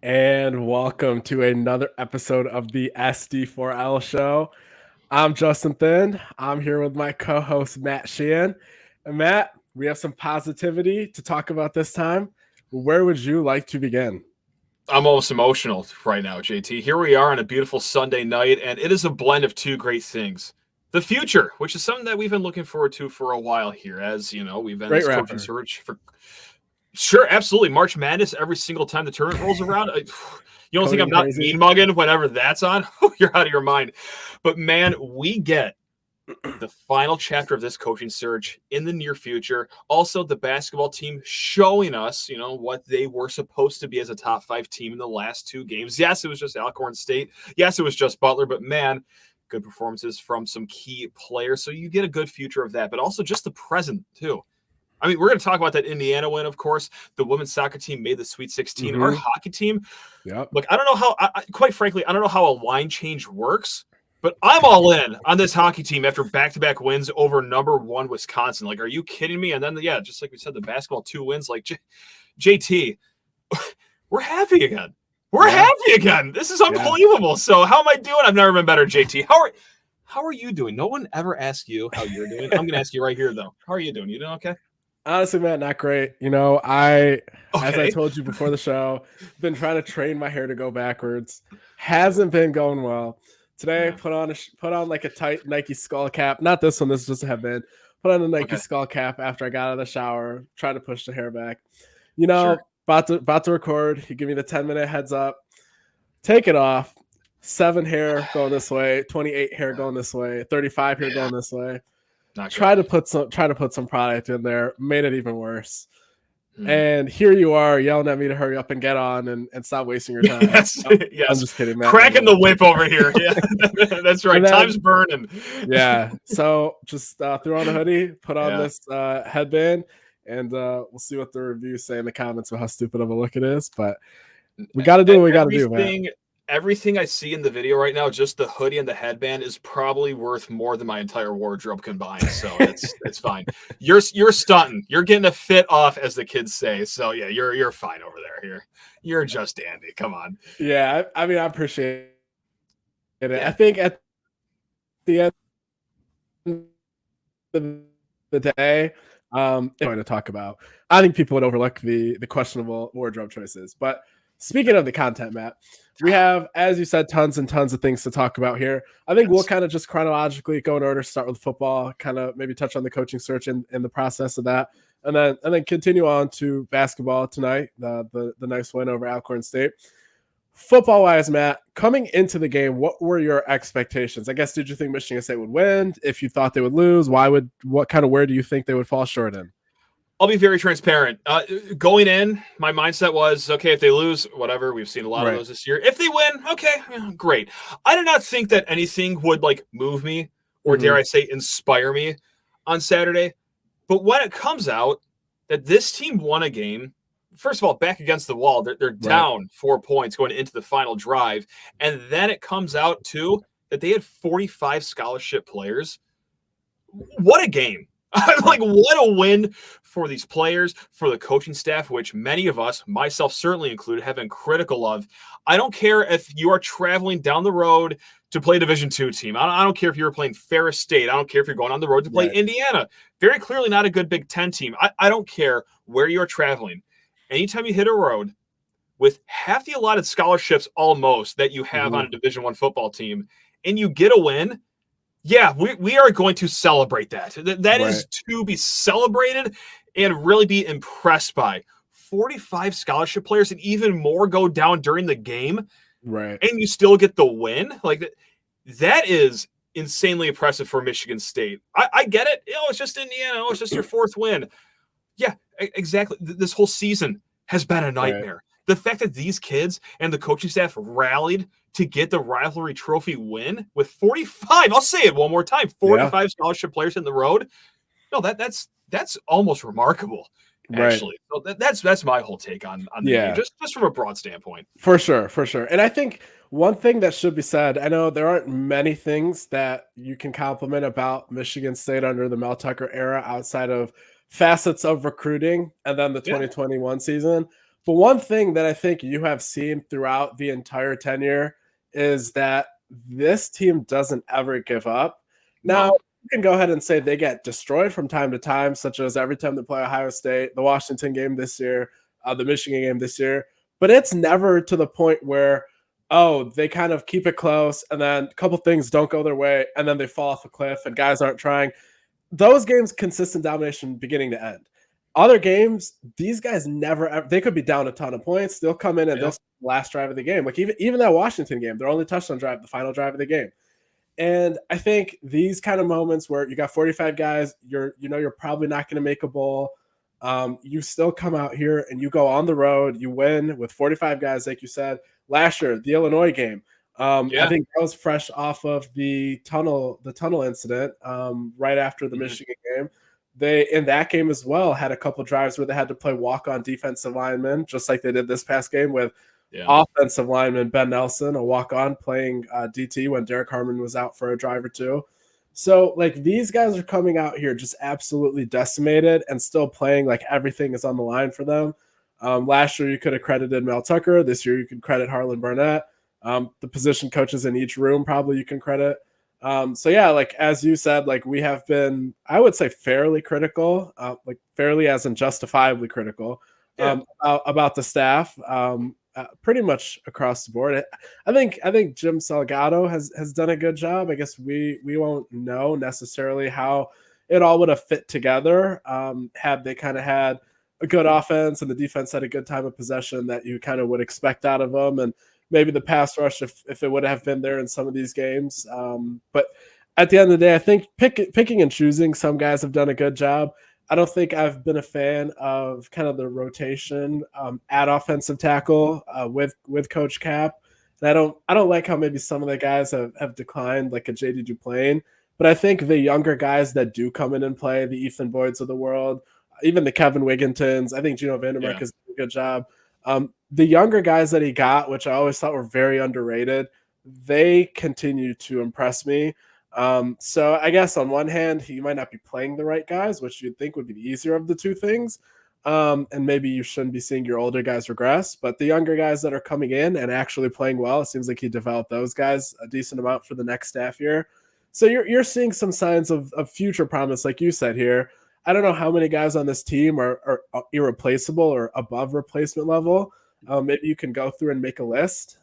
And welcome to another episode of the SD4L show. I'm Justin Thind. I'm here with my co-host Matt Sheehan. And Matt, we have some positivity to talk about this time. Where would you like to begin? I'm almost emotional right now, JT. Here we are on a beautiful Sunday night, and it is a blend of two great things. The future, which is something that we've been looking forward to for a while here, as you know, we've been in Great this coaching rapper. search for sure, absolutely. March Madness every single time the tournament rolls around. You don't think I'm not Crazy. mean mugging whenever that's on? You're out of your mind. But man, we get the final chapter of this coaching search in the near future. Also, the basketball team showing us, what they were supposed to be as a top 5 team in the last 2 games. Yes, it was just Alcorn State. Yes, it was just Butler, but man, good performances from some key players. So you get a good future of that, but also just the present too. I mean, we're going to talk about that Indiana win, of course. The women's soccer team made the Sweet 16. Our hockey team, Yep. look, I don't know how, quite frankly, I don't know how a line change works, but I'm all in on this hockey team after back-to-back wins over number 1 Wisconsin. Like, are you kidding me? And then, just like we said, the basketball 2 wins. Like, JT, we're happy again. We're happy again. This is unbelievable. Yeah. So how am I doing? I've never been better, JT. How are you doing? No one ever asks you how you're doing. I'm going to ask you right here, though. How are you doing? You doing okay? Honestly, man, not great. As I told you before the show, been trying to train my hair to go backwards. Hasn't been going well. Today, put on like a tight Nike skull cap. Not this one. This is just a headband. Put on a Nike skull cap after I got out of the shower. Try to push the hair back. About to record. He give me the 10-minute heads up. Take it off. 7 hair going this way. 28 hair going this way. 35 hair going this way. Try to put some product in there. Made it even worse. And here you are yelling at me to hurry up and get on and stop wasting your time. Yes. I'm just kidding, man. Cracking the whip over here. Yeah, that's right. Time's burning. Yeah. So just throw on a hoodie, put on this headband, and we'll see what the reviews say in the comments about how stupid of a look it is. But we got to do what we got to do, man. Everything I see in the video right now, just the hoodie and the headband, is probably worth more than my entire wardrobe combined. So it's fine. You're stunting. You're getting a fit off, as the kids say. So yeah, you're fine over there. You're just dandy. Come on. Yeah, I mean, I appreciate it. Yeah. I think at the end of the day, going to talk about, I think people would overlook the questionable wardrobe choices. But speaking of the content, Matt, we have, as you said, tons and tons of things to talk about here. I think we'll kind of just chronologically go in order, start with football, kind of maybe touch on the coaching search and the process of that, and then continue on to basketball tonight, the nice win over Alcorn State. Football-wise, Matt, coming into the game, what were your expectations? I guess, did you think Michigan State would win? If you thought they would lose, where do you think they would fall short in? I'll be very transparent. Going in, my mindset was, okay, if they lose, whatever. We've seen a lot of those this year. If they win, okay, great. I did not think that anything would move me or dare I say inspire me on Saturday. But when it comes out that this team won a game, first of all, back against the wall, they're down 4 points going into the final drive. And then it comes out too that they had 45 scholarship players. What a game. What a win for these players, for the coaching staff, which many of us, myself certainly included, have been critical of. I don't care if you are traveling down the road to play a Division II team. I don't care if you're playing Ferris State. I don't care if you're going on the road to play Indiana. Very clearly not a good Big Ten team. I don't care where you're traveling. Anytime you hit a road with half the allotted scholarships almost that you have on a Division I football team, and you get a win, yeah, we are going to celebrate that. That is to be celebrated and really be impressed by. 45 scholarship players and even more go down during the game, and you still get the win. That is insanely impressive for Michigan State. I get it. It's just Indiana. It's just your 4th win. Yeah, exactly. This whole season has been a nightmare. The fact that these kids and the coaching staff rallied to get the rivalry trophy win with 45, I'll say it one more time, 45 scholarship players in the road. No, that's almost remarkable, actually. So that's my whole take on the game, just from a broad standpoint. For sure. And I think one thing that should be said, I know there aren't many things that you can compliment about Michigan State under the Mel Tucker era outside of facets of recruiting and then the 2021 season. But one thing that I think you have seen throughout the entire tenure is that this team doesn't ever give up. Now, No. you can go ahead and say they get destroyed from time to time, such as every time they play Ohio State, the Washington game this year, the Michigan game this year. But it's never to the point where, oh, they kind of keep it close and then a couple things don't go their way and then they fall off a cliff and guys aren't trying. Those games, consistent domination beginning to end. Other games, these guys never, they could be down a ton of points. They'll come in and they'll last drive of the game. Like even that Washington game, their only touchdown drive, the final drive of the game. And I think these kind of moments where you got 45 guys, you're probably not going to make a bowl. You still come out here and you go on the road, you win with 45 guys, like you said. Last year, the Illinois game. I think that was fresh off of the tunnel incident right after the Michigan game. They, in that game as well, had a couple drives where they had to play walk-on defensive linemen, just like they did this past game with offensive lineman Ben Nelson, a walk-on playing DT when Derek Harmon was out for a drive or two. So, like, these guys are coming out here just absolutely decimated and still playing like everything is on the line for them. Last year, you could have credited Mel Tucker. This year, you can credit Harlan Burnett. The position coaches in each room probably you can credit. So yeah, like as you said, like we have been, I would say fairly critical, like fairly as in justifiably critical about the staff, pretty much across the board. I think Jim Salgado has done a good job. I guess we won't know necessarily how it all would have fit together had they kind of had a good offense and the defense had a good time of possession that you kind of would expect out of them, and maybe the pass rush if it would have been there in some of these games. But at the end of the day, I think picking and choosing, some guys have done a good job. I don't think I've been a fan of kind of the rotation at offensive tackle with Coach Cap. And I don't like how maybe some of the guys have declined, like a JD Duplain. But I think the younger guys that do come in and play, the Ethan Boyds of the world, even the Kevin Wigginton's, I think Gino Vandermark has done a good job. The younger guys that he got, which I always thought were very underrated, they continue to impress me. So I guess on one hand, he might not be playing the right guys, which you'd think would be the easier of the two things. And maybe you shouldn't be seeing your older guys regress, but the younger guys that are coming in and actually playing well, it seems like he developed those guys a decent amount for the next staff year. So you're seeing some signs of future promise, like you said here. I don't know how many guys on this team are irreplaceable or above replacement level. Maybe you can go through and make a list.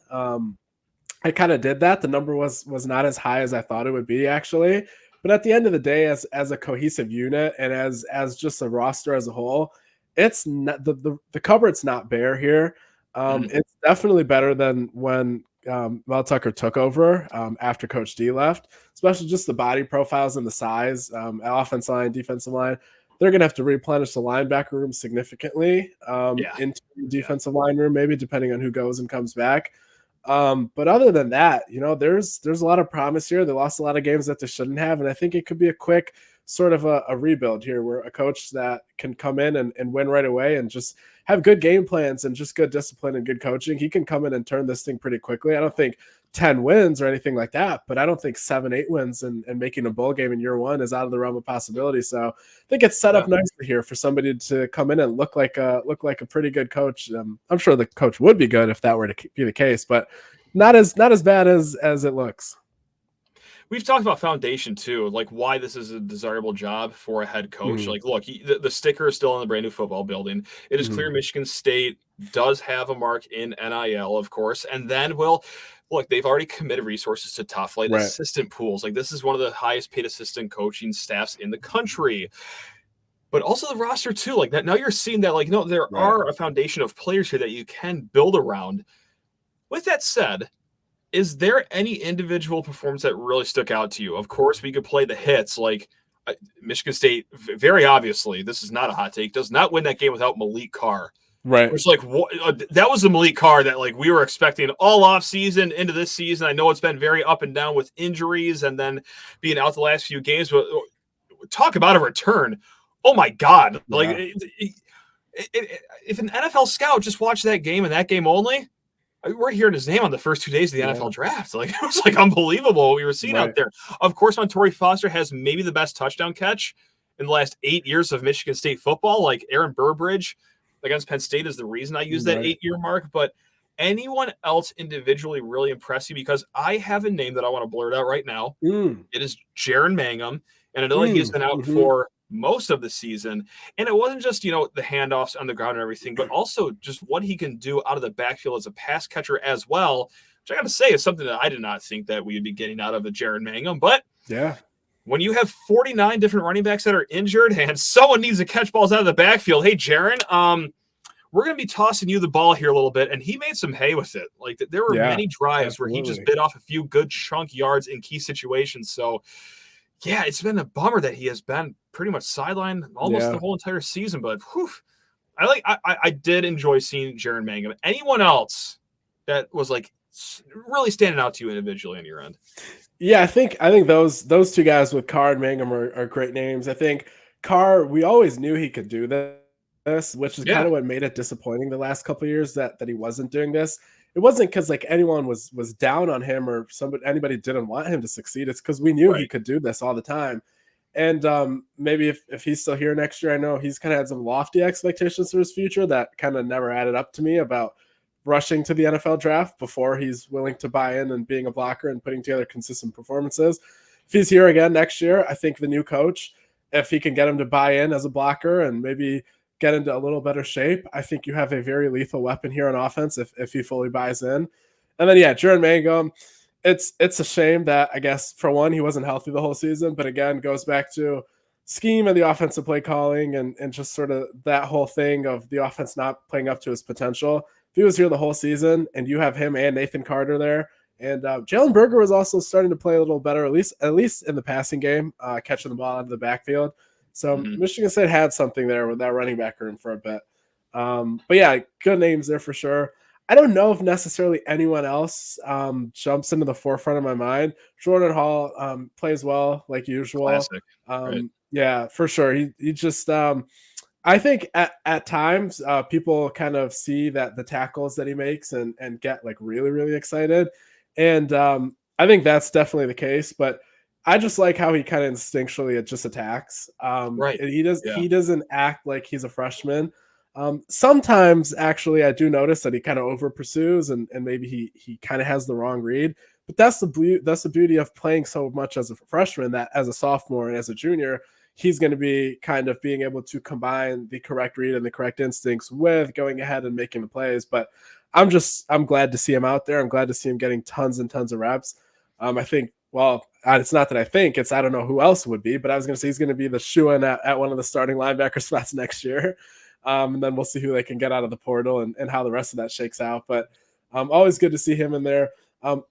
I kind of did that. The number was not as high as I thought it would be, actually. But at the end of the day, as a cohesive unit and as just a roster as a whole, it's not the cupboard's not bare here. It's definitely better than when Mel Tucker took over after Coach D left, especially just the body profiles and the size, offensive line, defensive line. They're going to have to replenish the linebacker room significantly into the defensive line room, maybe depending on who goes and comes back. But other than that, there's a lot of promise here. They lost a lot of games that they shouldn't have. And I think it could be a quick sort of a rebuild here where a coach that can come in and win right away and just have good game plans and just good discipline and good coaching. He can come in and turn this thing pretty quickly. I don't think 10 wins or anything like that, but I don't think 7-8 wins and making a bowl game in year one is out of the realm of possibility. So I think it's set up nicely here for somebody to come in and look like a pretty good coach. I'm sure the coach would be good if that were to be the case, but not as bad as it looks. We've talked about foundation too, like why this is a desirable job for a head coach. Like, look, the sticker is still in the brand new football building. It is clear Michigan State does have a mark in NIL, of course. And then, well, look, they've already committed resources to top flight assistant pools. Like, this is one of the highest paid assistant coaching staffs in the country. But also the roster too. Like that, now you're seeing that, like, no, there are a foundation of players here that you can build around. With that said, is there any individual performance that really stuck out to you? Of course, we could play the hits. Like Michigan State, very obviously, this is not a hot take, does not win that game without Malik Carr. Right. It's like, that was the Malik Carr that, like, we were expecting all off season into this season. I know it's been very up and down with injuries and then being out the last few games, but talk about a return. Oh my God. Yeah. Like if an NFL scout just watched that game and that game only, we're hearing his name on the first 2 days of the NFL draft. Like, it was like unbelievable what we were seeing out there. Of course, Montori Foster has maybe the best touchdown catch in the last 8 years of Michigan State football. Like Aaron Burbridge, against Penn State is the reason I use that Right. 8-year mark. But anyone else individually really impressed you? Because I have a name that I want to blurt out right now. It is Jaron Mangum. And I know that he has been out for most of the season. And it wasn't just, the handoffs on the ground and everything, but also just what he can do out of the backfield as a pass catcher as well, which I got to say is something that I did not think that we would be getting out of a Jaron Mangum. But yeah, when you have 49 different running backs that are injured and someone needs to catch balls out of the backfield, hey, Jaron, we're going to be tossing you the ball here a little bit. And he made some hay with it. Like, there were many drives where he just bit off a few good chunk yards in key situations. So, yeah, it's been a bummer that he has been pretty much sidelined almost the whole entire season. But I did enjoy seeing Jaron Mangum. Anyone else that was like really standing out to you individually on your end? Yeah, I think those two guys with Carr and Mangum are great names. I think Carr, we always knew he could do this, which is kind of what made it disappointing the last couple of years that he wasn't doing this. It wasn't because like anyone was down on him or anybody didn't want him to succeed. It's because we knew he could do this all the time. And maybe if he's still here next year, I know he's kind of had some lofty expectations for his future that kind of never added up to me about rushing to the NFL draft before he's willing to buy in and being a blocker and putting together consistent performances. If he's here again next year, I think the new coach, if he can get him to buy in as a blocker and maybe get into a little better shape, I think you have a very lethal weapon here on offense if he fully buys in. And then, Jaron Mangum, it's a shame that, I guess, for one, he wasn't healthy the whole season, but again, goes back to scheme and the offensive play calling and just sort of that whole thing of the offense not playing up to his potential. If he was here the whole season and you have him and Nathan Carter there, and Jalen Berger was also starting to play a little better, at least in the passing game, catching the ball out of the backfield. So Michigan State had something there with that running back room for a bit. But yeah, good names there for sure. I don't know if necessarily anyone else jumps into the forefront of my mind. Jordan Hall plays well, like usual. Classic. Right. Yeah, for sure. He just I think at times people kind of see that the tackles that he makes and get like really, really excited. And I think that's definitely the case, but I just like how he kind of instinctually just attacks. Right. He doesn't act like he's a freshman. Sometimes actually I do notice that he kind of over pursues and maybe he kind of has the wrong read, but that's the beauty of playing so much as a freshman that as a sophomore and as a junior, he's going to be kind of being able to combine the correct read and the correct instincts with going ahead and making the plays. But I'm glad to see him out there. I'm glad to see him getting tons and tons of reps. I think, well, it's not that I think I don't know who else would be, but I was going to say he's going to be the shoo-in at one of the starting linebacker spots next year. And then we'll see who they can get out of the portal and how the rest of that shakes out. But always good to see him in there.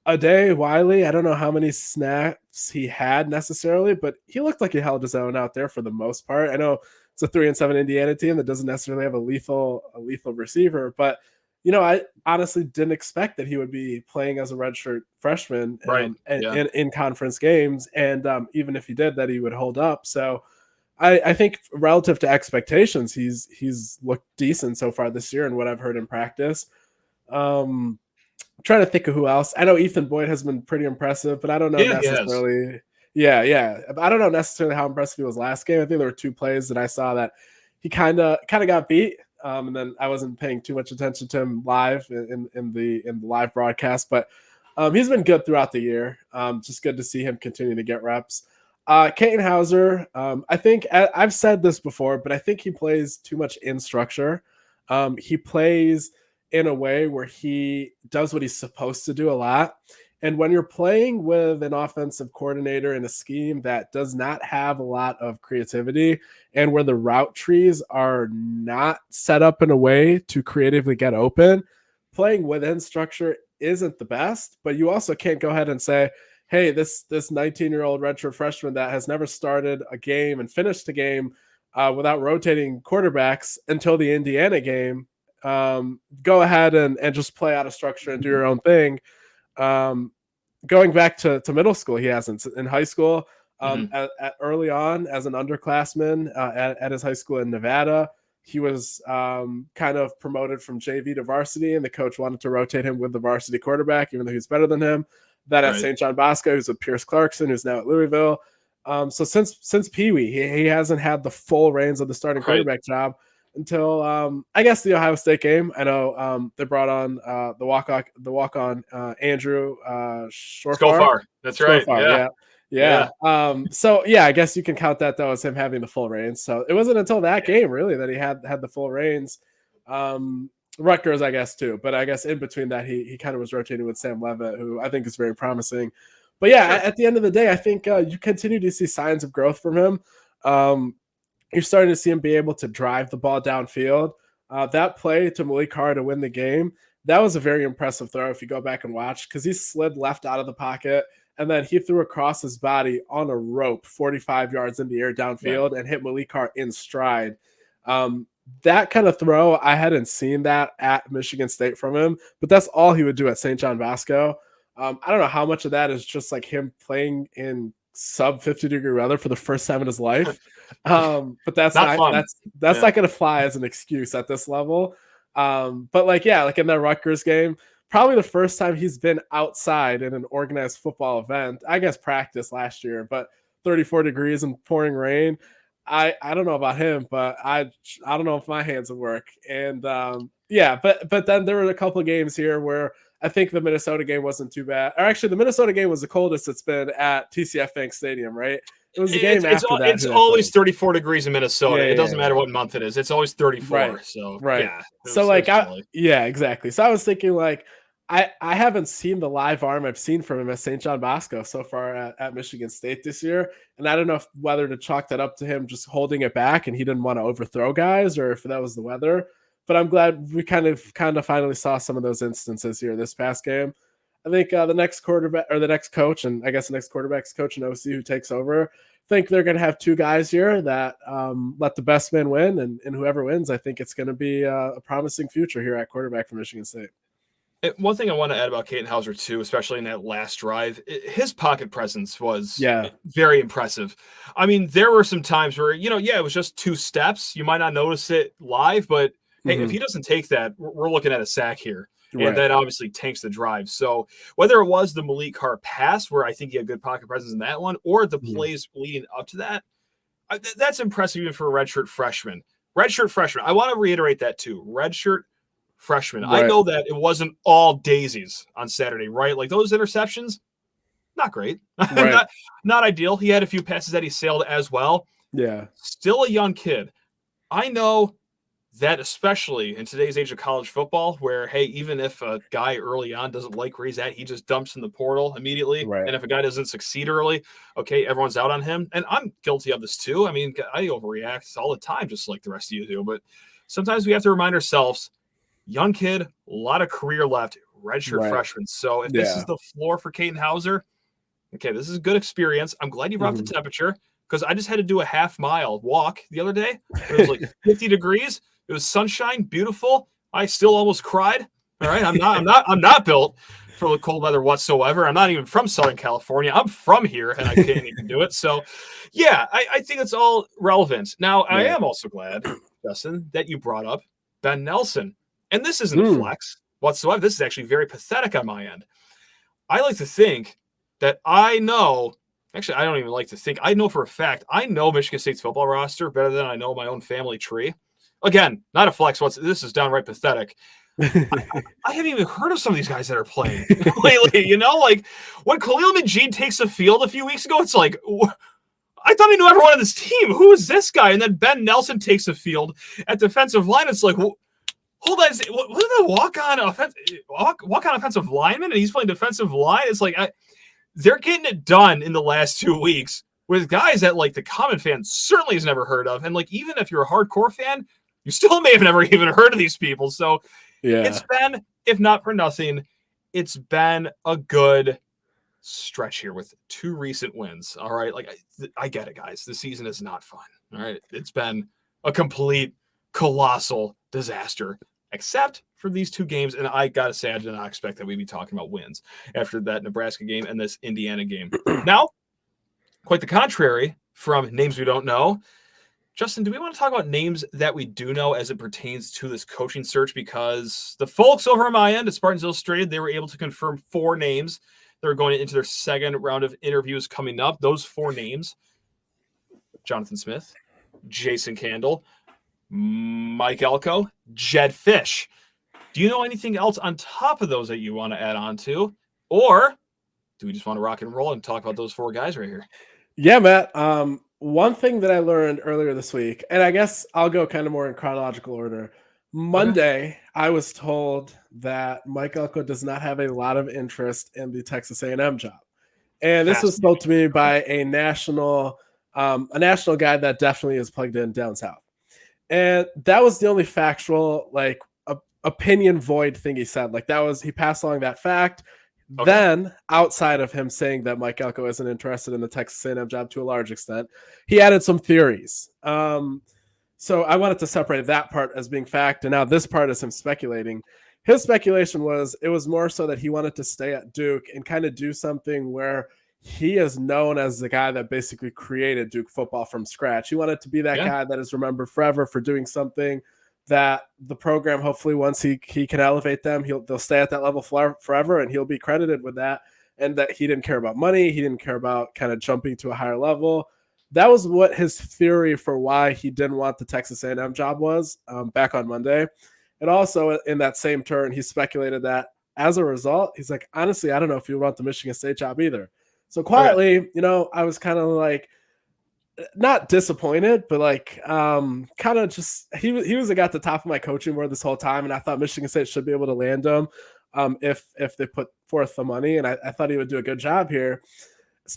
Ade Wiley, I don't know how many snaps he had necessarily, but he looked like he held his own out there for the most part. I know it's a 3-7 Indiana team that doesn't necessarily have a lethal receiver, but I honestly didn't expect that he would be playing as a redshirt freshman in conference games, and even if he did, that he would hold up. So I think relative to expectations, he's looked decent so far this year, and what I've heard in practice. I'm trying to think of who else. I know Ethan Boyd has been pretty impressive, but I don't know necessarily. Yeah. I don't know necessarily how impressive he was last game. I think there were two plays that I saw that he kind of got beat, and then I wasn't paying too much attention to him live in the live broadcast. But he's been good throughout the year. Just good to see him continue to get reps. Katin Hauser, I think I've said this before, but I think he plays too much in structure. He plays in a way where he does what he's supposed to do a lot. And when you're playing with an offensive coordinator in a scheme that does not have a lot of creativity and where the route trees are not set up in a way to creatively get open, playing within structure isn't the best, but you also can't go ahead and say, hey, this 19-year-old redshirt freshman that has never started a game and finished a game without rotating quarterbacks until the Indiana game, go ahead and just play out of structure and do your own thing. Going back to middle school, he hasn't. In high school, early on as an underclassman at his high school in Nevada, he was kind of promoted from JV to varsity, and the coach wanted to rotate him with the varsity quarterback, even though he's better than him. Then at St. John Bosco, who's with Pierce Clarkson, who's now at Louisville. So since Pee Wee, he hasn't had the full reins of the starting quarterback job. until I guess the Ohio State game. I know they brought on the walk on Andrew Skofar. That's right. Yeah. So yeah, I guess you can count that though as him having the full reins. So it wasn't until that game really that he had the full reins. Rutgers, I guess too, but I guess in between that he kind of was rotating with Sam Levitt, who I think is very promising. But yeah, at the end of the day, I think you continue to see signs of growth from him. You're starting to see him be able to drive the ball downfield. That play to Malik Carr to win the game, that was a very impressive throw if you go back and watch, because he slid left out of the pocket and then he threw across his body on a rope 45 yards in the air downfield and hit Malik Carr in stride. That kind of throw, I hadn't seen that at Michigan State from him, but that's all he would do at St. John Bosco. I don't know how much of that is just like him playing in sub 50-degree weather for the first time in his life. But that's not not going to fly as an excuse at this level. But like in that Rutgers game, probably the first time he's been outside in an organized football event, I guess practice last year, but 34 degrees and pouring rain. I don't know about him, but I don't know if my hands would work. And but then there were a couple of games here where I think the Minnesota game wasn't too bad. Or actually, the Minnesota game was the coldest it's been at TCF Bank Stadium, right? It was the game after that. It's always 34 degrees in Minnesota. It doesn't matter what month it is. It's always 34. Right. So yeah, exactly. So I was thinking like I haven't seen the live arm I've seen from him at St. John Bosco so far at Michigan State this year. And I don't know whether to chalk that up to him just holding it back and he didn't want to overthrow guys, or if that was the weather. But I'm glad we kind of finally saw some of those instances here this past game. I think the next quarterback or the next coach, and I guess the next quarterback's coach in OC who takes over, I think they're going to have two guys here that let the best man win, and whoever wins, I think it's going to be a promising future here at quarterback for Michigan State. One thing I want to add about Katin Houser too, especially in that last drive, his pocket presence was very impressive. I mean, there were some times where, it was just 2 steps. You might not notice it live, but hey, if he doesn't take that, we're looking at a sack here. Right. And that obviously tanks the drive. So whether it was the Malik Carr pass, where I think he had good pocket presence in that one, or the plays leading up to that, that's impressive even for a redshirt freshman. Redshirt freshman. I want to reiterate that too. Redshirt freshman. Right. I know that it wasn't all daisies on Saturday, right? Like those interceptions, not great. Right. not ideal. He had a few passes that he sailed as well. Yeah. Still a young kid. I know that especially in today's age of college football, where, hey, even if a guy early on doesn't like where he's at, he just dumps in the portal immediately. Right. And if a guy doesn't succeed early, okay, everyone's out on him. And I'm guilty of this too. I mean, I overreact all the time, just like the rest of you do. But sometimes we have to remind ourselves, young kid, a lot of career left, redshirt freshman. So if this is the floor for Katin Houser, okay, this is a good experience. I'm glad you brought the temperature, because I just had to do a half-mile walk the other day. It was like 50 degrees. It was sunshine, beautiful. I still almost cried. All right, I'm not built for the cold weather whatsoever. I'm not even from Southern California. I'm from here, and I can't even do it. So, yeah, I think it's all relevant. Now, I am also glad, Justin, that you brought up Ben Nelson. And this isn't a flex whatsoever. This is actually very pathetic on my end. I like to think that I know. Actually, I don't even like to think. I know for a fact. I know Michigan State's football roster better than I know my own family tree. Again, not a flex. This is downright pathetic. I haven't even heard of some of these guys that are playing lately. Like when Khalil Majid takes the field a few weeks ago, it's like, I thought I knew everyone on this team. Who is this guy? And then Ben Nelson takes the field at defensive line. It's like, hold on, was it a walk-on offensive lineman, and he's playing defensive line? It's like they're getting it done in the last 2 weeks with guys that like the common fan certainly has never heard of, and like even if you're a hardcore fan, you still may have never even heard of these people. So it's been, if not for nothing, it's been a good stretch here with 2 recent wins. All right, like I get it, guys. The season is not fun. All right, it's been a complete colossal disaster, except for these 2 games. And I got to say, I did not expect that we'd be talking about wins after that Nebraska game and this Indiana game. Now, quite the contrary from names we don't know. Justin, do we want to talk about names that we do know as it pertains to this coaching search? Because the folks over on my end at Spartans Illustrated, they were able to confirm 4 names that are going into their second round of interviews coming up. Those 4 names: Jonathan Smith, Jason Candle, Mike Elko, Jed Fish. Do you know anything else on top of those that you want to add on to? Or do we just want to rock and roll and talk about those 4 guys right here? Yeah, Matt. One thing that I learned earlier this week, and I guess I'll go kind of more in chronological order. Monday, I was told that Mike Elko does not have a lot of interest in the Texas A&M job. And this was told to me by a national guy that definitely is plugged in down south. And that was the only factual, like, opinion void thing he said. Like, he passed along that fact. Okay. Then, outside of him saying that Mike Elko isn't interested in the Texas A&M job to a large extent, he added some theories. So I wanted to separate that part as being fact, and now this part is him speculating. His speculation was it was more so that he wanted to stay at Duke and kind of do something where he is known as the guy that basically created Duke football from scratch. He wanted to be that guy that is remembered forever for doing something that the program, hopefully once he can elevate them, they'll stay at that level forever, and he'll be credited with that. And that he didn't care about money. He didn't care about kind of jumping to a higher level. That was what his theory for why he didn't want the Texas A&M job was back on Monday. And also in that same turn, he speculated that as a result, he's like, honestly, I don't know if you want the Michigan State job either. So quietly, I was kind of like, not disappointed, but like kind of just he was like at the top of my coaching board this whole time, and I thought Michigan State should be able to land him if they put forth the money, and I thought he would do a good job here.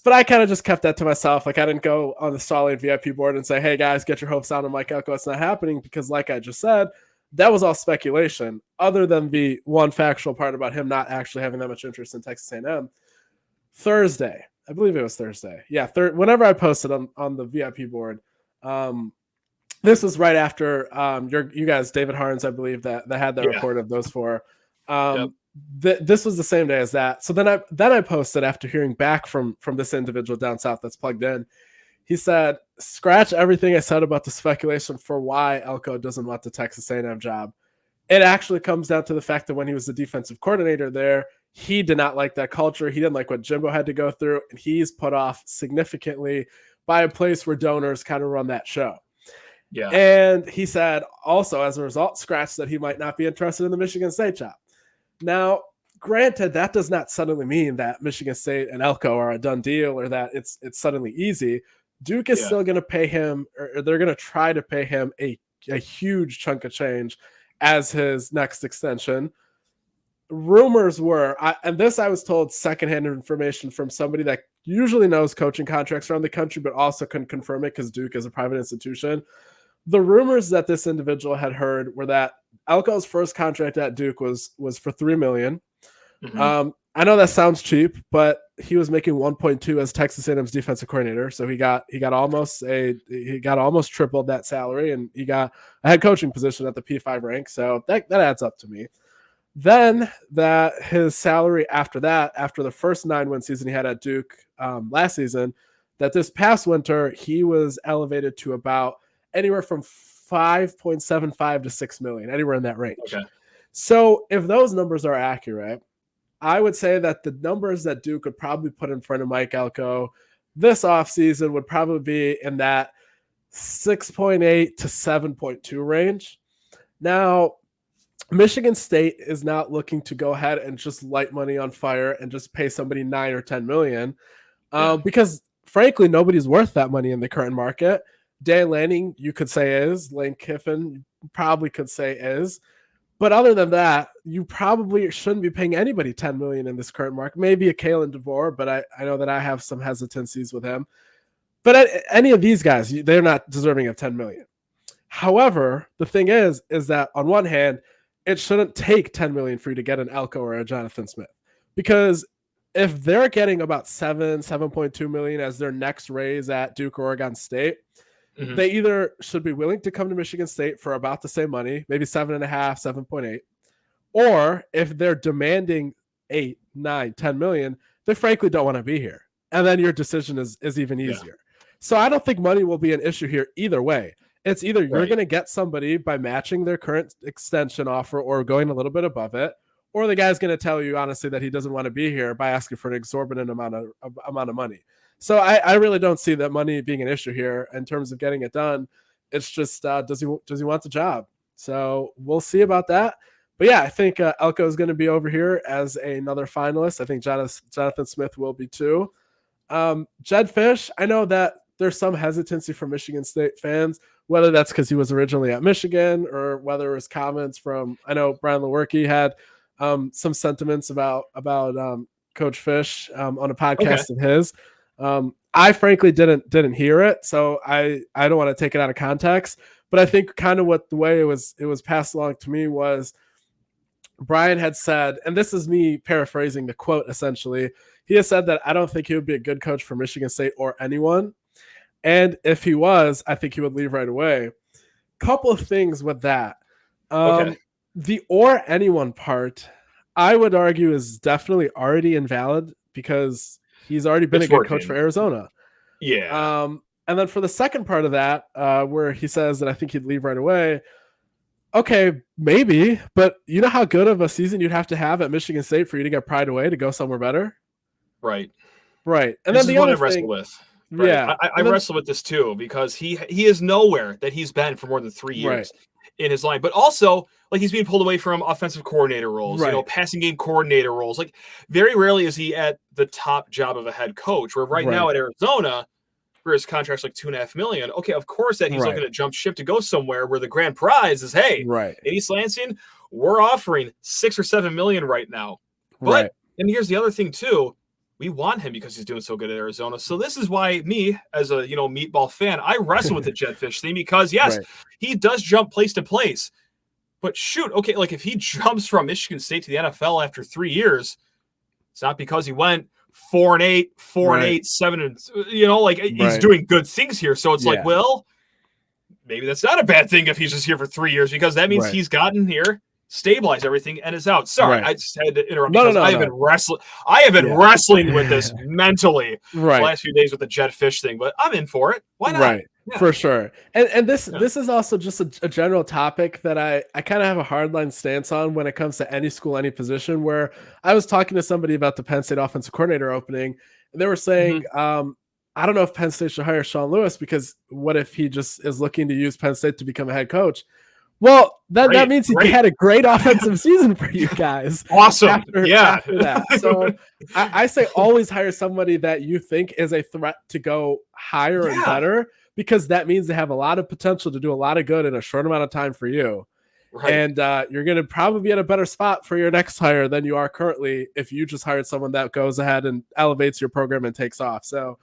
But I kind of just kept that to myself. Like, I didn't go on the Starling VIP board and say, hey guys, get your hopes down on Mike Elko. It's not happening, because like I just said, that was all speculation, other than the one factual part about him not actually having that much interest in Texas A&M. Thursday, I believe it was Thursday. Yeah, whenever I posted on the VIP board, this was right after you guys, David Harns, I believe, that had that report of those 4. This was the same day as that. So then I posted after hearing back from this individual down south that's plugged in. He said, scratch everything I said about the speculation for why Elko doesn't want the Texas A&M job. It actually comes down to the fact that when he was the defensive coordinator there, he did not like that culture. He didn't like what Jimbo had to go through, and he's put off significantly by a place where donors kind of run that show. Yeah. And he said also, as a result, scratch that he might not be interested in the Michigan State job. Now, granted, that does not suddenly mean that Michigan State and Elko are a done deal or that it's suddenly easy. Duke is still going to pay him, or they're going to try to pay him a huge chunk of change as his next extension. Rumors were, and this I was told secondhand information from somebody that usually knows coaching contracts around the country, but also couldn't confirm it because Duke is a private institution. The rumors that this individual had heard were that Elko's first contract at Duke was for $3 million. Mm-hmm. I know that sounds cheap, but he was making 1.2 as Texas A&M's defensive coordinator, so he got almost tripled that salary, and he got a head coaching position at the P5 rank. So that adds up to me. Then that his salary after the first 9-win season he had at Duke last season, that this past winter he was elevated to about anywhere from 5.75 to 6 million, anywhere in that range. Okay. So if those numbers are accurate, I would say that the numbers that Duke would probably put in front of Mike Elko this offseason would probably be in that 6.8 to 7.2 range. Now, Michigan State is not looking to go ahead and just light money on fire and just pay somebody 9 or 10 million because, frankly, nobody's worth that money in the current market. Dan Lanning, you could say is. Lane Kiffin, you probably could say is. But other than that, you probably shouldn't be paying anybody 10 million in this current market. Maybe a Kalen DeVore, but I know that I have some hesitancies with him. But any of these guys, they're not deserving of 10 million. However, the thing is that on one hand, it shouldn't take 10 million for you to get an Elko or a Jonathan Smith, because if they're getting about 7.2 million as their next raise at Duke or Oregon State, mm-hmm. they either should be willing to come to Michigan State for about the same money, maybe 7.5, 7.8, or if they're demanding 8, 9, 10 million, they frankly don't want to be here. And then your decision is even easier. Yeah. So I don't think money will be an issue here either way. It's either you're going to get somebody by matching their current extension offer or going a little bit above it, or the guy's going to tell you honestly that he doesn't want to be here by asking for an exorbitant amount of money. So I really don't see that money being an issue here in terms of getting it done. It's just does he want the job? So we'll see about that. But yeah, I think Elko is going to be over here as another finalist. I think Jonathan Smith will be too. Jedd Fisch, I know that there's some hesitancy from Michigan State fans, whether that's because he was originally at Michigan or whether it was comments from, I know Brian Lewerke had some sentiments about Coach Fisch on a podcast of his. I frankly didn't hear it, so I don't want to take it out of context. But I think kind of what the way it was passed along to me was Brian had said, and this is me paraphrasing the quote essentially, he has said that I don't think he would be a good coach for Michigan State or anyone. And if he was, I think he would leave right away. Couple of things with that. The or anyone part, I would argue, is definitely already invalid because he's already been a good coach for Arizona. Yeah. And then for the second part of that, where he says that I think he'd leave right away. Okay, maybe, but you know how good of a season you'd have to have at Michigan State for you to get pried away to go somewhere better? Right. And this then the other other thing, wrestle with. Right? Yeah, I wrestle with this too because he is nowhere that he's been for more than 3 years in his line, but also like he's being pulled away from offensive coordinator roles, passing game coordinator roles. Like very rarely is he at the top job of a head coach. Where right now at Arizona, where his contract's like $2.5 million. Okay, of course that he's looking to jump ship to go somewhere where the grand prize is, hey, in East Lansing, we're offering $6 or $7 million right now. But and here's the other thing too. We want him because he's doing so good at Arizona. So this is why me, as a meatball fan, I wrestle with the Jedd Fisch thing because yes, he does jump place to place. But shoot, okay, like if he jumps from Michigan State to the NFL after 3 years, it's not because he went 4-8, 4-8, 7, he's doing good things here. So it's like, well, maybe that's not a bad thing if he's just here for 3 years because that means he's gotten here, stabilized everything, and is out. Sorry, I just had to interrupt because I have been wrestling. I have been wrestling with this mentally the last few days with the Jedd Fisch thing, but I'm in for it. Why not? For sure. And this is also just a general topic that I kind of have a hardline stance on when it comes to any school, any position, where I was talking to somebody about the Penn State offensive coordinator opening, and they were saying, I don't know if Penn State should hire Sean Lewis because what if he just is looking to use Penn State to become a head coach? Well, that means he had a great offensive season for you guys. Awesome. After that. So I say always hire somebody that you think is a threat to go higher and better, because that means they have a lot of potential to do a lot of good in a short amount of time for you. And you're going to probably be at a better spot for your next hire than you are currently if you just hired someone that goes ahead and elevates your program and takes off. So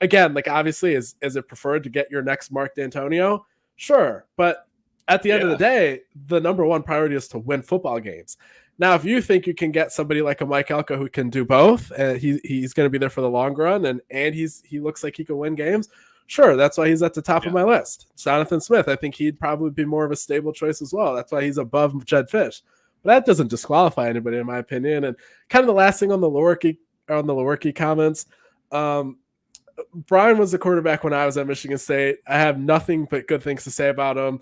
again, like obviously is it preferred to get your next Mark D'Antonio? Sure. But at the end of the day, the number one priority is to win football games. Now, if you think you can get somebody like a Mike Elko who can do both, and he's going to be there for the long run, and he looks like he can win games, sure, that's why he's at the top of my list. Jonathan Smith, I think he'd probably be more of a stable choice as well. That's why he's above Jedd Fisch. But that doesn't disqualify anybody, in my opinion. And kind of the last thing on the Lewerke comments, Brian was the quarterback when I was at Michigan State. I have nothing but good things to say about him.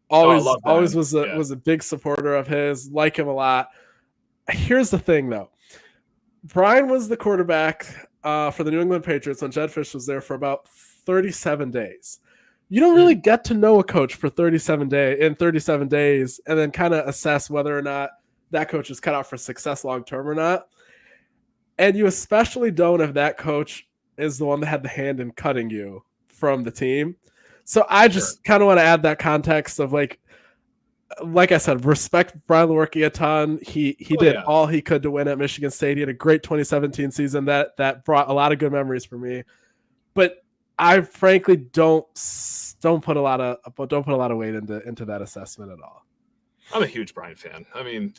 Always was a big supporter of his, like him a lot. Here's the thing, though. Brian was the quarterback for the New England Patriots when Jedd Fisch was there for about 37 days. You don't really get to know a coach for 37 days and then kind of assess whether or not that coach is cut out for success long-term or not. And you especially don't if that coach is the one that had the hand in cutting you from the team. So I just kind of want to add that context of like I said, respect Brian Lewerke a ton. He did all he could to win at Michigan State. He had a great 2017 season that brought a lot of good memories for me. But I frankly don't put a lot of weight into that assessment at all. I'm a huge Brian fan. I mean,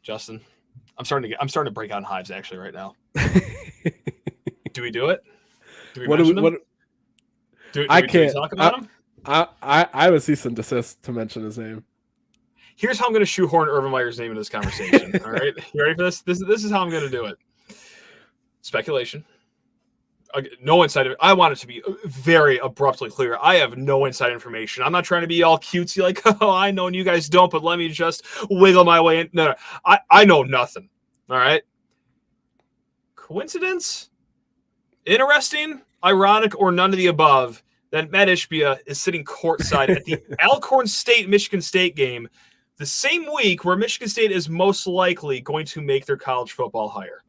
Justin, I'm starting to break out in hives actually right now. Do we do it? Do we mention them? Do we talk about him? I would cease and desist to mention his name. Here's how I'm going to shoehorn Urban Meyer's name into this conversation. All right, you ready for this? This is how I'm going to do it. Speculation. No inside. I want it to be very abruptly clear. I have no inside information. I'm not trying to be all cutesy like, oh, I know and you guys don't, but let me just wiggle my way in. No. I know nothing. All right. Coincidence? Interesting? Ironic? Or none of the above? that Matt Ishbia is sitting courtside at the Alcorn State-Michigan State game the same week where Michigan State is most likely going to make their college football hire.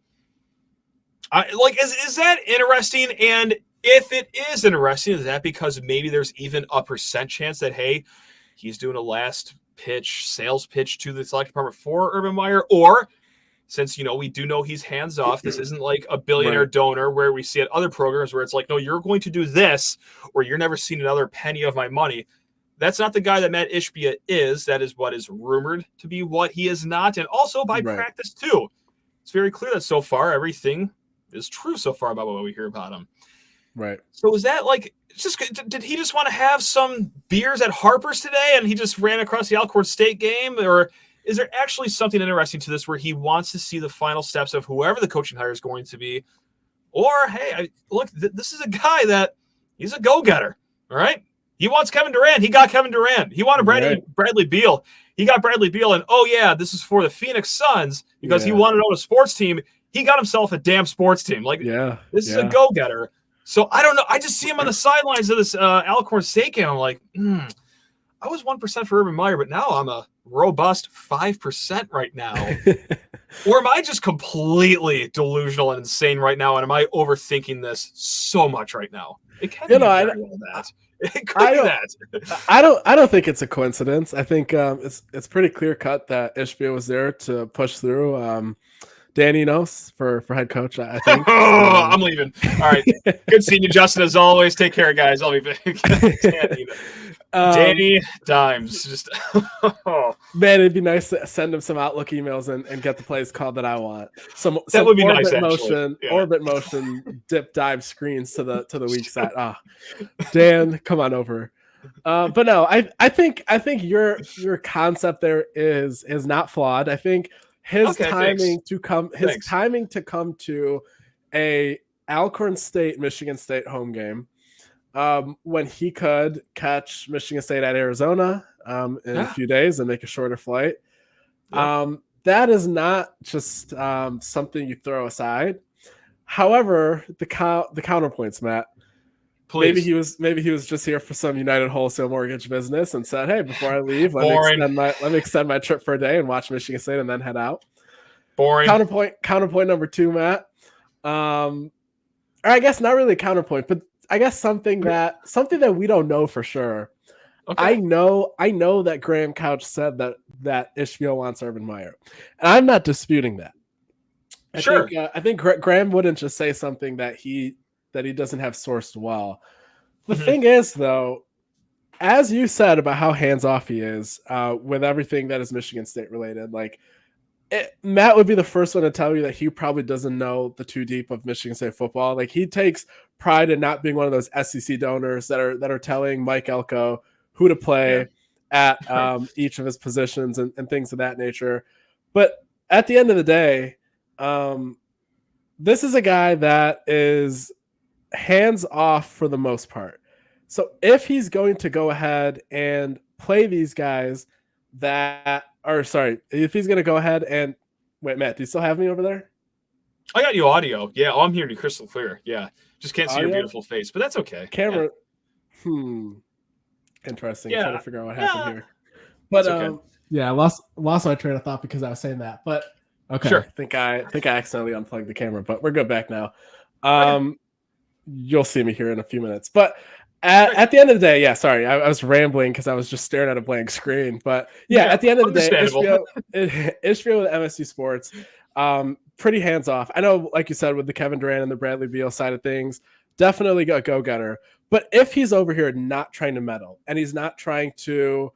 Is that interesting? And if it is interesting, is that because maybe there's even a percent chance that, hey, he's doing a last pitch, sales pitch to the select department for Urban Meyer? Or since, we do know he's hands off, this isn't like a billionaire donor where we see at other programs where it's like, no, you're going to do this or you're never seeing another penny of my money. That's not the guy that Matt Ishbia is. That is what is rumored to be what he is not. And also by practice too. It's very clear that so far everything is true so far about what we hear about him. Right. So is that did he just want to have some beers at Harper's today and he just ran across the Alcorn State game? Or is there actually something interesting to this where he wants to see the final steps of whoever the coaching hire is going to be? Or, hey, this is a guy that he's a go-getter, all right? He wants Kevin Durant. He got Kevin Durant. He wanted Bradley Beal. He got Bradley Beal. And, this is for the Phoenix Suns because he wanted to own a sports team. He got himself a damn sports team. This is a go-getter. So I don't know. I just see him on the sidelines of this Alcorn State game. I'm like, I was 1% for Urban Meyer, but now I'm a robust 5% right now. Or am I just completely delusional and insane right now? And am I overthinking this so much right now? It can be that. It could be that. I don't think it's a coincidence. I think it's pretty clear cut that Ishbia was there to push through. Danny knows for head coach, I think. I'm leaving. All right. Good seeing you, Justin, as always. Take care, guys. I'll be back. Danny Dimes. Just man, it'd be nice to send him some Outlook emails and get the plays called that I want. Some would be orbit nice, motion, orbit motion, dip dive screens to the weak side. Dan, come on over. But no, I think your concept there is not flawed. I think his timing to come to a Alcorn State Michigan State home game when he could catch Michigan State at Arizona in a few days and make a shorter flight. That is not just something you throw aside. However, the counterpoints, Matt. Please. Maybe he was just here for some United Wholesale Mortgage business and said, "Hey, before I leave, let me extend my trip for a day and watch Michigan State and then head out." Boring. Counterpoint number 2, Matt. Or I guess not really a counterpoint, but I guess something that we don't know for sure. Okay. I know that Graham Couch said that Ishbia wants Urban Meyer, and I'm not disputing that. I think Graham wouldn't just say something that he doesn't have sourced well. The thing is, though, as you said about how hands-off he is with everything that is Michigan State related, Matt would be the first one to tell you that he probably doesn't know the too deep of Michigan State football. He takes pride in not being one of those SEC donors that are telling Mike Elko who to play at each of his positions and things of that nature. But at the end of the day, this is a guy that is hands off for the most part. So if he's going to go ahead and play these guys if he's going to go ahead and wait, Matt, do you still have me over there? I got you audio. Yeah. I'm hearing you crystal clear. Yeah. Just can't see your beautiful face, but that's okay. Camera. Yeah. Interesting. Yeah. Trying to figure out what happened here. But okay. I lost my train of thought because I was saying that, but okay. Sure. I think I accidentally unplugged the camera, but we're good back now. You'll see me here in a few minutes, but at the end of the day, sorry, I was rambling because I was just staring at a blank screen. But at the end of the day, Ishbia with MSU Sports, pretty hands off. I know, like you said, with the Kevin Durant and the Bradley Beal side of things, definitely a go-getter. But if he's over here not trying to meddle and he's not trying to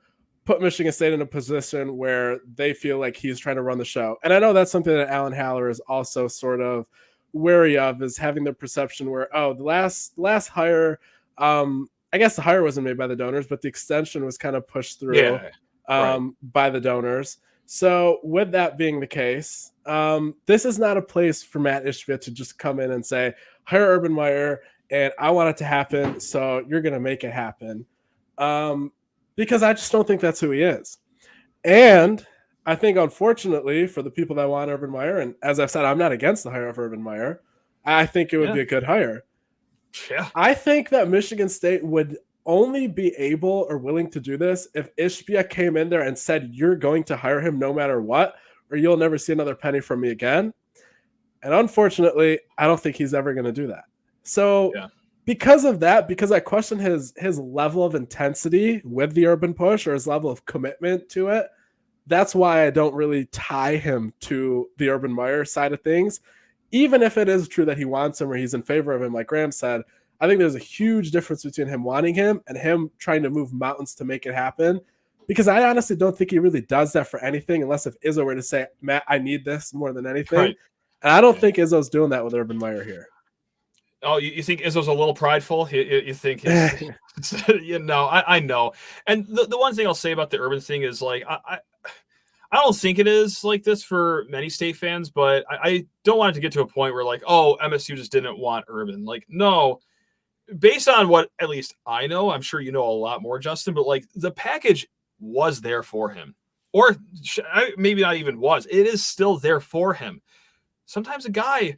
put Michigan State in a position where they feel like he's trying to run the show, and I know that's something that Alan Haller is also sort of wary of, is having the perception where the last hire. I guess the hire wasn't made by the donors, but the extension was kind of pushed through by the donors. So with that being the case, this is not a place for Matt Ishbia to just come in and say, hire Urban Meyer, and I want it to happen, so you're going to make it happen. Because I just don't think that's who he is. And I think, unfortunately, for the people that want Urban Meyer, and as I've said, I'm not against the hire of Urban Meyer, I think it would be a good hire. Yeah. I think that Michigan State would only be able or willing to do this if Ishbia came in there and said, you're going to hire him no matter what, or you'll never see another penny from me again. And unfortunately, I don't think he's ever going to do that. So because of that, because I question his level of intensity with the Urban push or his level of commitment to it, that's why I don't really tie him to the Urban Meyer side of things. Even if it is true that he wants him or he's in favor of him, like Graham said, I think there's a huge difference between him wanting him and him trying to move mountains to make it happen. Because I honestly don't think he really does that for anything unless if Izzo were to say, Matt, I need this more than anything. Right. And I don't think Izzo's doing that with Urban Meyer here. Oh, you think Izzo's a little prideful? You think you know, I know. And the one thing I'll say about the Urban thing is like I don't think it is like this for many State fans, but I don't want it to get to a point where like, oh, MSU just didn't want Urban. Like, no, based on what at least I know, I'm sure you know a lot more, Justin, but like the package was there for him. Or maybe not even was. It is still there for him. Sometimes a guy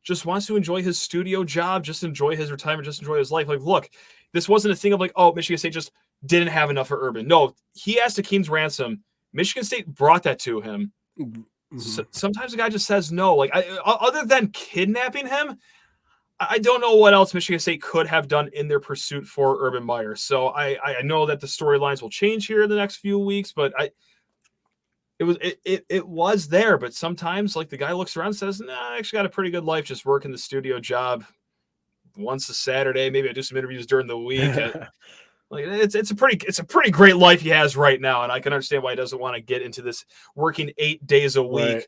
just wants to enjoy his studio job, just enjoy his retirement, just enjoy his life. Like, look, this wasn't a thing of like, oh, Michigan State just didn't have enough for Urban. No, he asked a King's ransom. Michigan State brought that to him. Mm-hmm. So, sometimes a guy just says no. Like, other than kidnapping him, I don't know what else Michigan State could have done in their pursuit for Urban Meyer. So I know that the storylines will change here in the next few weeks, but it was there. But sometimes, like, the guy looks around and says, "Nah, I actually got a pretty good life just working the studio job once a Saturday. Maybe I do some interviews during the week." Like, it's a pretty great life he has right now, and I can understand why he doesn't want to get into this working 8 days a week, right,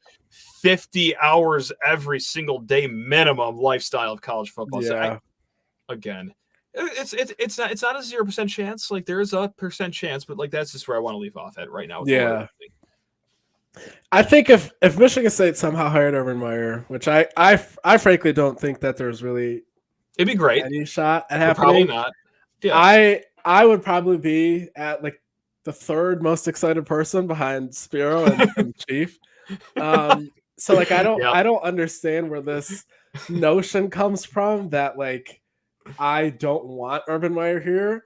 50 hours every single day minimum lifestyle of college football. Yeah. So it's not a 0% chance. Like, there is a % chance, but like that's just where I want to leave off at right now. Yeah. I think if Michigan State somehow hired Urban Meyer, which I frankly don't think that there's really it'd be great any shot at happening. Probably not. Yeah. I would probably be at like the third most excited person behind Spiro and Chief. So like I don't understand where this notion comes from that like I don't want Urban Meyer here.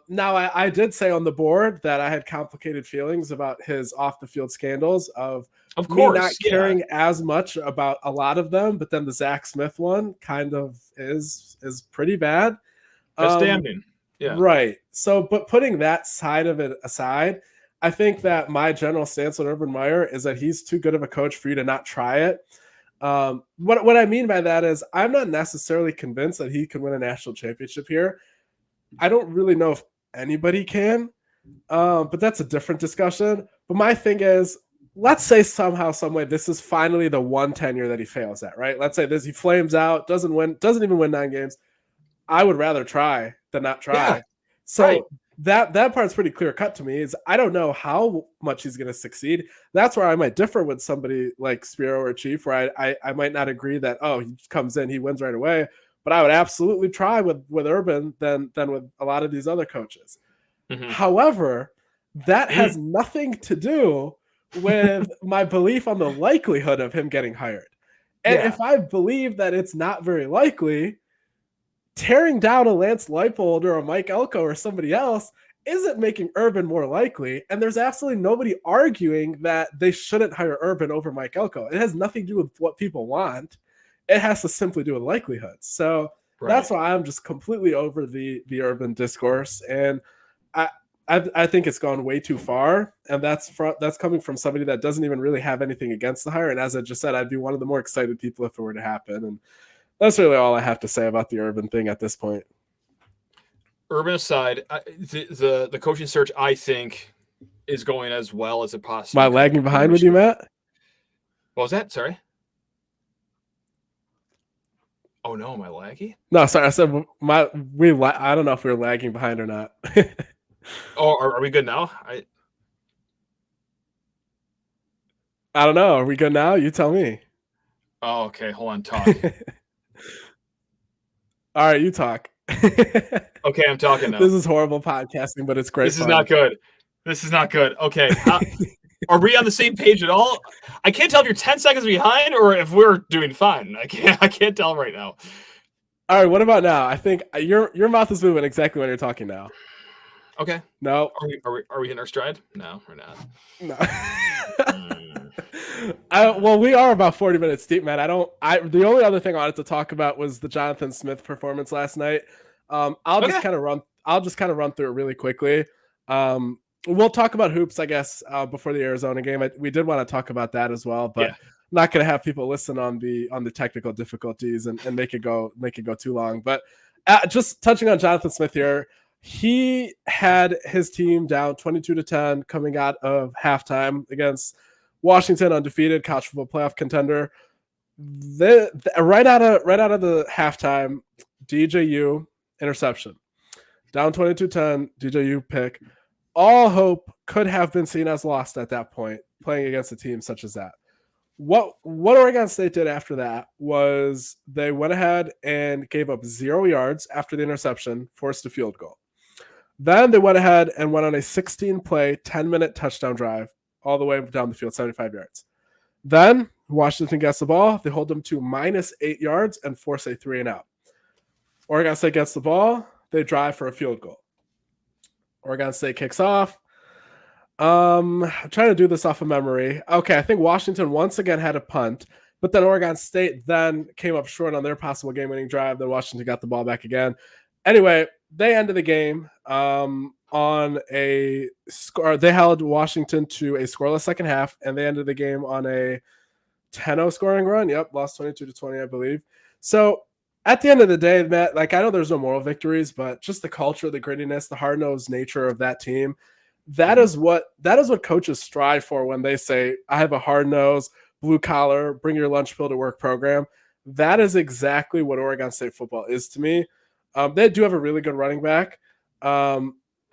Now I did say on the board that I had complicated feelings about his off the field scandals of course, me not caring as much about a lot of them, but then the Zach Smith one kind of is pretty bad. That's damning. Yeah. Right. So, but putting that side of it aside, I think that my general stance on Urban Meyer is that he's too good of a coach for you to not try it. What I mean by that is I'm not necessarily convinced that he can win a national championship here. I don't really know if anybody can, but that's a different discussion. But my thing is, let's say somehow, some way, this is finally the one tenure that he fails at, right? Let's say he flames out, doesn't even win 9 games. I would rather try than not try. Yeah, so right. that part's pretty clear cut to me is I don't know how much he's going to succeed. That's where I might differ with somebody like Spiro or Chief, where I might not agree that, oh, he comes in, he wins right away. But I would absolutely try with Urban than with a lot of these other coaches. Mm-hmm. However, that has nothing to do with my belief on the likelihood of him getting hired. And if I believe that it's not very likely, tearing down a Lance Leipold or a Mike Elko or somebody else isn't making Urban more likely. And there's absolutely nobody arguing that they shouldn't hire Urban over Mike Elko. It has nothing to do with what people want. It has to simply do with likelihood. So that's why I'm just completely over the Urban discourse. And I think it's gone way too far. And that's coming from somebody that doesn't even really have anything against the hire. And as I just said, I'd be one of the more excited people if it were to happen. And that's really all I have to say about the Urban thing at this point. Urban aside, the coaching search, I think, is going as well as it possibly. Am I lagging behind with you, Matt? What was that? Sorry. Oh no, am I laggy? No, sorry. I said I don't know if we're lagging behind or not. Oh, are we good now? I don't know. Are we good now? You tell me. Oh, okay. Hold on. Talk. All right, you talk. Okay, I'm talking now. This is horrible podcasting, but it's great. This is not good. This is not good. Okay. Are we on the same page at all? I can't tell if you're 10 seconds behind or if we're doing fine. I can't tell right now. All right, what about now? I think your mouth is moving exactly when you're talking now. Okay. No. Are we hitting our stride? No, we're not. No. Well, we are about 40 minutes deep, man. The only other thing I wanted to talk about was the Jonathan Smith performance last night. I'll just kind of run through it really quickly. We'll talk about hoops, I guess, before the Arizona game. We did want to talk about that as well, but I'm not going to have people listen on the technical difficulties and make it go too long. But just touching on Jonathan Smith here, he had his team down 22-10 coming out of halftime against Washington, undefeated college football playoff contender. Right out of the halftime, DJU interception, down 22-10, DJU pick. All hope could have been seen as lost at that point, playing against a team such as that. What Oregon State did after that was they went ahead and gave up 0 yards after the interception, forced a field goal. Then they went ahead and went on a 16-play, 10-minute touchdown drive all the way down the field, 75 yards. Then Washington gets the ball. They hold them to -8 yards and force a 3-and-out. Oregon State gets the ball. They drive for a field goal. Oregon State kicks off. I'm trying to do this off of memory. Okay, I think Washington once again had a punt, but then Oregon State then came up short on their possible game-winning drive. Then Washington got the ball back again. Anyway, they ended the game on a score. They held Washington to a scoreless second half, and they ended the game on a 10-0 scoring run. Yep, lost 22-20, I believe. So at the end of the day, Matt, like I know there's no moral victories, but just the culture, the grittiness, the hard-nosed nature of that team, that is what coaches strive for when they say, I have a hard-nosed, blue-collar, bring your lunch bill to work program. That is exactly what Oregon State football is to me. They do have a really good running back. I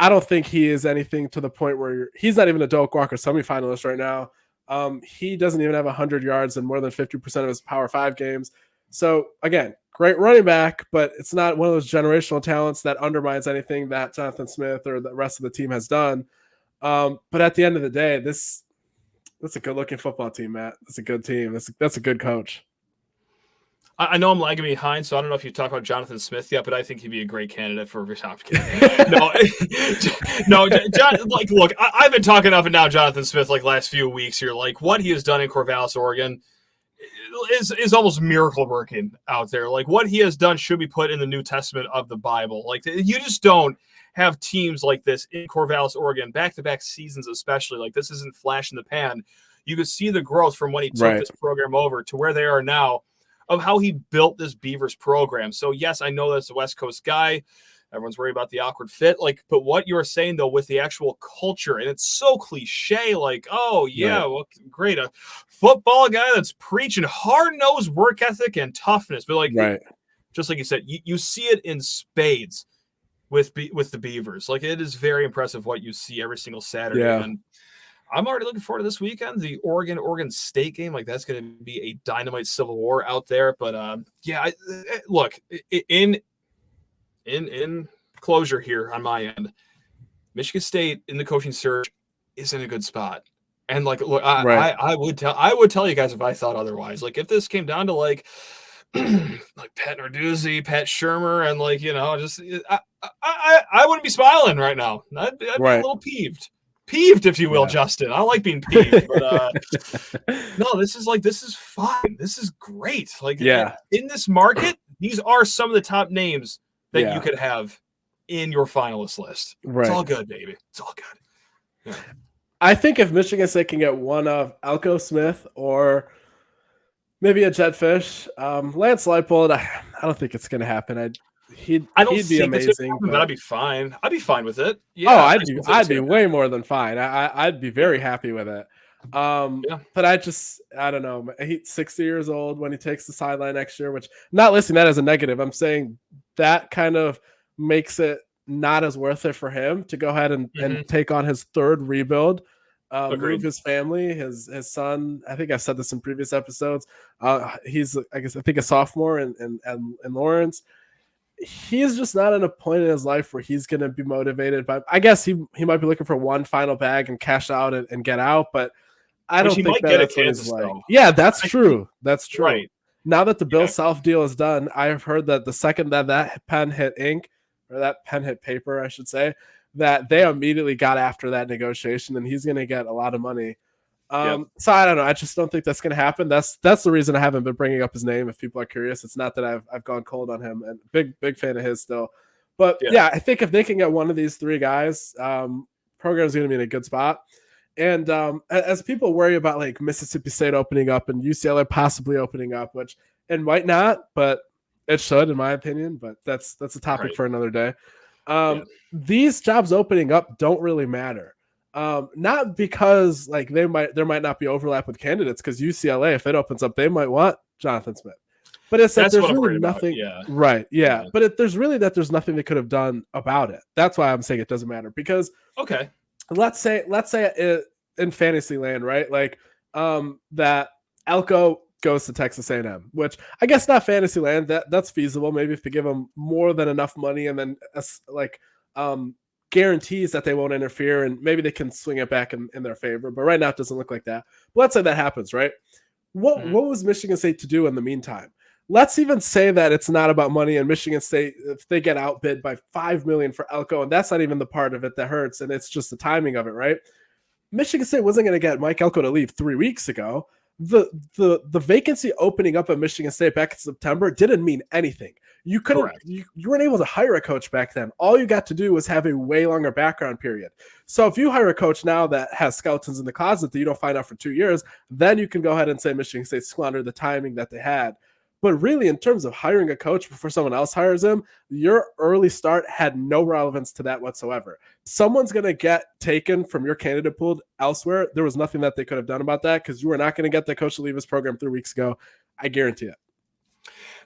don't think he is anything to the point where he's not even a Doak Walker semifinalist right now. He doesn't even have 100 yards in more than 50% of his Power 5 games. So, again, great running back, but it's not one of those generational talents that undermines anything that Jonathan Smith or the rest of the team has done. But at the end of the day, that's a good-looking football team, Matt. That's a good team. That's a good coach. I know I'm lagging behind, so I don't know if you talked about Jonathan Smith yet, but I think he'd be a great candidate for John. John. Like, look, I've been talking up and down Jonathan Smith like last few weeks here. Like, what he has done in Corvallis, Oregon, is almost miracle working out there. Like, what he has done should be put in the New Testament of the Bible. Like, you just don't have teams like this in Corvallis, Oregon, back-to-back seasons, especially. Like, this isn't flash in the pan. You could see the growth from when he took this program over to where they are now, of how he built this Beavers program. So, yes, I know that's a West Coast guy. Everyone's worried about the awkward fit. Like, but what you're saying, though, with the actual culture, and it's so cliche, like, oh, yeah, well, great. A football guy that's preaching hard-nosed work ethic and toughness. But, like, just like you said, you see it in spades with the Beavers. Like, it is very impressive what you see every single Saturday. Yeah. And I'm already looking forward to this weekend, the Oregon State game. Like, that's going to be a dynamite civil war out there. But look, in closure here on my end, Michigan State in the coaching search is in a good spot. And like, look, I would tell you guys if I thought otherwise. Like, if this came down to like Pat Narduzzi, Pat Shermer, and like, you know, just I wouldn't be smiling right now. I'd be a little peeved, if you will, Justin. I don't like being peeved, but no, this is fine. This is great. Like, in this market, these are some of the top names that you could have in your finalist list. It's all good, baby. It's all good. Yeah. I think if Michigan State can get one of Elko Smith or maybe a Jetfish, Lance Leipold, I don't think it's going to happen. He'd be amazing. But I'd be fine. I'd be fine with it. Yeah, I'd be way more than fine. I'd be very happy with it. But I don't know. He's 60 years old when he takes the sideline next year, which not listing that as a negative. I'm saying that kind of makes it not as worth it for him to go ahead and take on his third rebuild, move his family, his son. I think I've said this in previous episodes. He's, I think a sophomore in Lawrence. He's just not in a point in his life where he's going to be motivated. But I guess he might be looking for one final bag and cash out and get out. But I don't think that's what he's like. Yeah, that's true. That's true. Right. Now that the Bill Self deal is done, I have heard that the second that pen hit ink, or that pen hit paper, I should say, that they immediately got after that negotiation, and he's going to get a lot of money. So I don't know. I just don't think that's going to happen. That's the reason I haven't been bringing up his name. If people are curious, it's not that I've gone cold on him, and big fan of his still. But yeah, I think if they can get one of these three guys, program's going to be in a good spot. And as people worry about like Mississippi State opening up and UCLA possibly opening up, which it might not, but it should, in my opinion. But that's a topic for another day. These jobs opening up don't really matter. Not because like there might not be overlap with candidates, because UCLA, if it opens up, they might want Jonathan Smith. But it's that there's really nothing, right? Yeah, but there's nothing they could have done about it. That's why I'm saying it doesn't matter, because let's say it, in fantasy land, right? Like that Elko goes to Texas A&M, which I guess not fantasy land. That's feasible. Maybe if they give them more than enough money, and then guarantees that they won't interfere, and maybe they can swing it back in their favor. But right now it doesn't look like that. But let's say that happens, right? What was Michigan State to do in the meantime? Let's even say that it's not about money, and Michigan State, if they get outbid by $5 million for Elko, and that's not even the part of it that hurts, and it's just the timing of it, right? Michigan State wasn't going to get Mike Elko to leave 3 weeks ago. The vacancy opening up at Michigan State back in September didn't mean anything. You couldn't, you weren't able to hire a coach back then. All you got to do was have a way longer background period. So if you hire a coach now that has skeletons in the closet that you don't find out for 2 years, then you can go ahead and say Michigan State squandered the timing that they had. But really, in terms of hiring a coach before someone else hires him, your early start had no relevance to that whatsoever. Someone's going to get taken from your candidate pool elsewhere. There was nothing that they could have done about that, because you were not going to get the coach to leave his program 3 weeks ago. I guarantee it.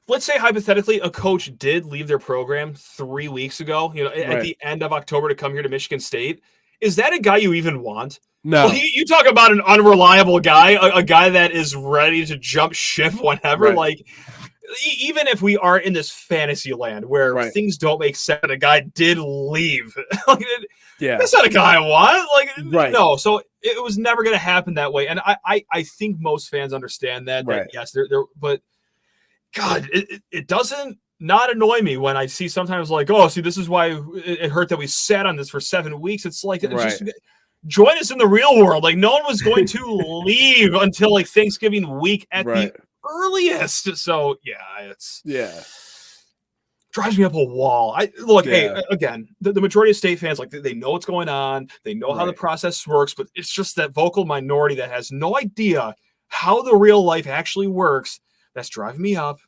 Let's say hypothetically a coach did leave their program 3 weeks ago, at the end of October to come here to Michigan State. Is that a guy you even want? No. Well, you talk about an unreliable guy, a guy that is ready to jump ship whenever. Like, even if we are in this fantasy land where things don't make sense, a guy did leave. That's not a guy I want. No. So it was never going to happen that way. And I think most fans understand that. Yes, they're but God, it doesn't not annoy me when I see sometimes like, oh, see, this is why it hurt that we sat on this for 7 weeks. It's like, just join us in the real world. Like, no one was going to leave until like Thanksgiving week at the earliest. So it's drives me up a wall. Hey, again, the majority of state fans, like, they know what's going on. They know how the process works, but it's just that vocal minority that has no idea how the real life actually works. That's driving me up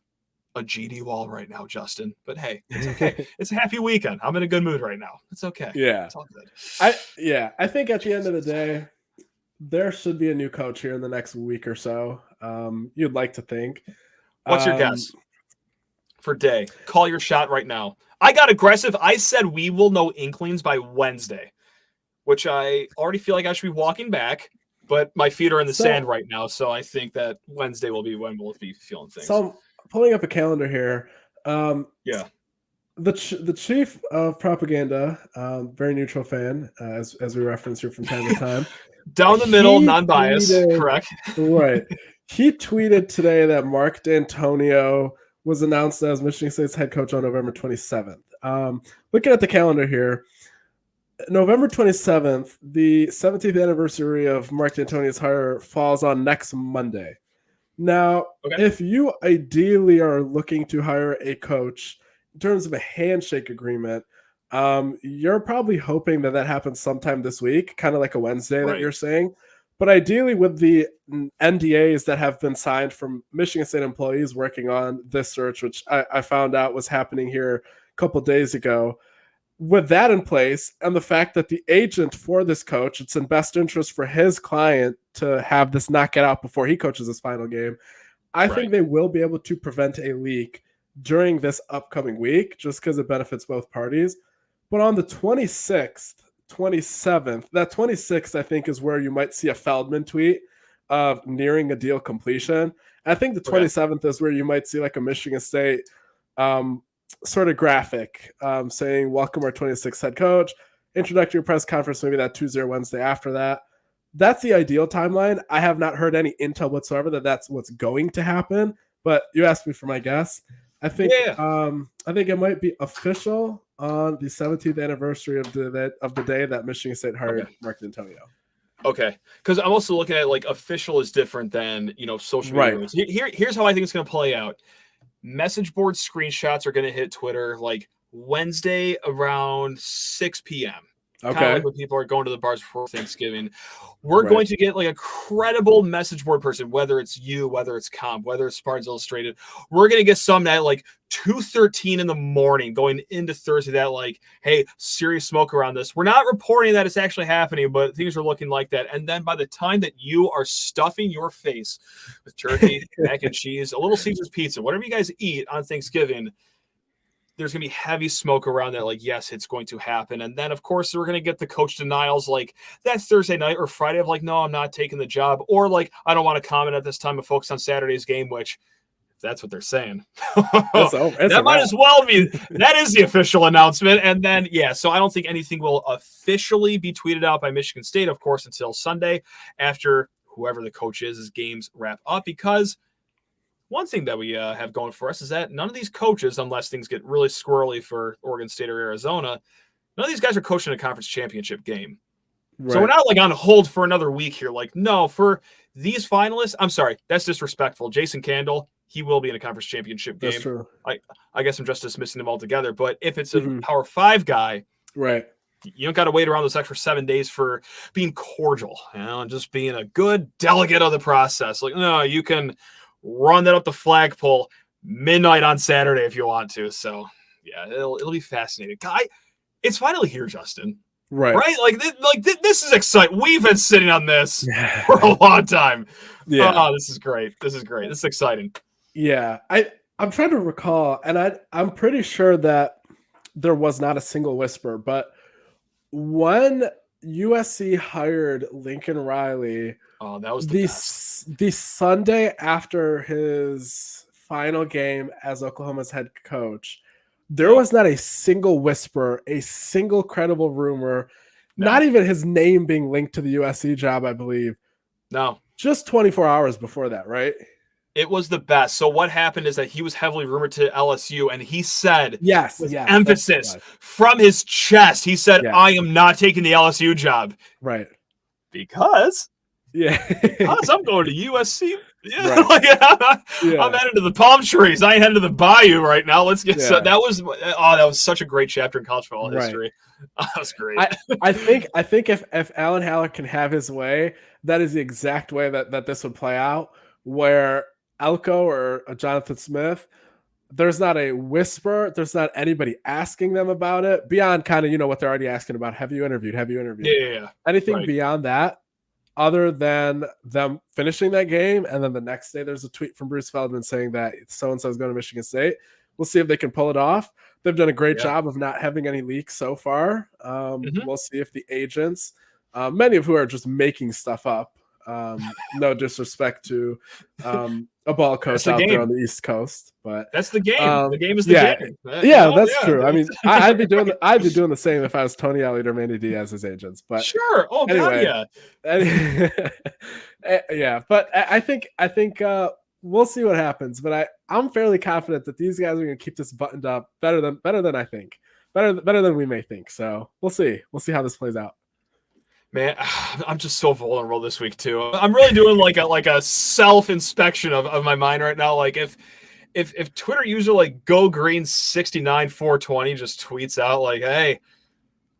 a GD wall right now, Justin. But hey, it's okay. It's a happy weekend. I'm in a good mood right now. It's okay. Yeah. It's all good. I think at the end of the day, there should be a new coach here in the next week or so. You'd like to think. What's your guess for day? Call your shot right now. I got aggressive. I said we will know inklings by Wednesday, which I already feel like I should be walking back. But my feet are in the sand right now, so I think that Wednesday will be when we'll be feeling things. So I'm pulling up a calendar here. The chief of propaganda, very neutral fan, as we reference here from time to time. Down the middle, non-biased, correct. Right. He tweeted today that Mark D'Antonio was announced as Michigan State's head coach on November 27th. Looking at the calendar here, November 27th, the 17th anniversary of Mark D'Antonio's hire falls on next Monday. Now, if you ideally are looking to hire a coach in terms of a handshake agreement, you're probably hoping that happens sometime this week, kind of like a Wednesday that you're saying. But ideally, with the NDAs that have been signed from Michigan State employees working on this search, which I found out was happening here a couple days ago, with that in place, and the fact that the agent for this coach, it's in best interest for his client to have this not get out before he coaches his final game, I think they will be able to prevent a leak during this upcoming week, just because it benefits both parties. But on the 26th, 27th, that 26th, I think, is where you might see a Feldman tweet of nearing a deal completion. I think the 27th is where you might see like a Michigan State sort of graphic saying, welcome our 26th head coach, introductory press conference, maybe that Tuesday or Wednesday after that. That's the ideal timeline. I have not heard any intel whatsoever that that's what's going to happen, But you asked me for my guess. I think it might be official on the 17th anniversary of the day that Michigan State hired Mark D'Antonio. Okay, because I'm also looking at like official is different than social media. Right. Here's how I think it's going to play out. Message board screenshots are going to hit Twitter like Wednesday around 6 p.m. Okay. Kind of like when people are going to the bars before Thanksgiving. We're going to get like a credible message board person, whether it's you, whether it's Comp, whether it's Spartans Illustrated. We're going to get some at like 2:13 in the morning going into Thursday that like, hey, serious smoke around this. We're not reporting that it's actually happening, but things are looking like that. And then by the time that you are stuffing your face with turkey, mac and cheese, a little Caesar's pizza, whatever you guys eat on Thanksgiving, there's going to be heavy smoke around that. Like, yes, it's going to happen. And then, of course, we're going to get the coach denials like that Thursday night or Friday of like, no, I'm not taking the job. Or like, I don't want to comment at this time, but focus on Saturday's game, which if that's what they're saying. That might as well be. That is the official announcement. And then, so I don't think anything will officially be tweeted out by Michigan State, of course, until Sunday after whoever the coach is games wrap up, because one thing that we have going for us is that none of these coaches, unless things get really squirrely for Oregon State or Arizona, none of these guys are coaching a conference championship game. Right. So we're not like on hold for another week here. Like, no, for these finalists, I'm sorry, that's disrespectful. Jason Candle, he will be in a conference championship game. That's true. I guess I'm just dismissing him altogether. But if it's a Power 5 guy, right, you don't got to wait around those extra 7 days for being cordial, and just being a good delegate of the process. Like, no, you can run that up the flagpole midnight on Saturday if you want to. So yeah, it'll be fascinating. It's finally here, Justin. Right. This is exciting. We've been sitting on this for a long time. Yeah. Oh, this is great. This is exciting. Yeah. I'm trying to recall, and I'm pretty sure that there was not a single whisper, but when USC hired Lincoln Riley, that was the Sunday after his final game as Oklahoma's head coach, there was not a single whisper, a single credible rumor, not even his name being linked to the USC job, I believe. No. Just 24 hours before that, right? It was the best. So what happened is that he was heavily rumored to LSU, and he said, with emphasis from his chest, he said, I am not taking the LSU job. Right. Because I'm going to USC. Right. I'm headed to the palm trees. I ain't headed to the bayou right now. Let's get that was such a great chapter in college football history. That was great. I think if Alan Haller can have his way, that is the exact way that this would play out, where Elko or Jonathan Smith, there's not a whisper, there's not anybody asking them about it beyond kind of what they're already asking about. Have you interviewed? Yeah. Anything beyond that, other than them finishing that game, and then the next day there's a tweet from Bruce Feldman saying that so-and-so is going to Michigan State. We'll see if they can pull it off. They've done a great job of not having any leaks so far. We'll see if the agents, many of who are just making stuff up, no disrespect to a ball coach out there on the East Coast, but that's the game. The game is the game. That's true. I mean, I'd be doing the same if I was Tony Elliott or Manny Diaz's agents. But sure. Oh, anyway, But I think we'll see what happens. But I'm fairly confident that these guys are going to keep this buttoned up better than I think, better than we may think. So we'll see. We'll see how this plays out. Man, I'm just so vulnerable this week too. I'm really doing like a self-inspection of my mind right now. Like if Twitter user like Go Green 69 420 just tweets out like, "Hey,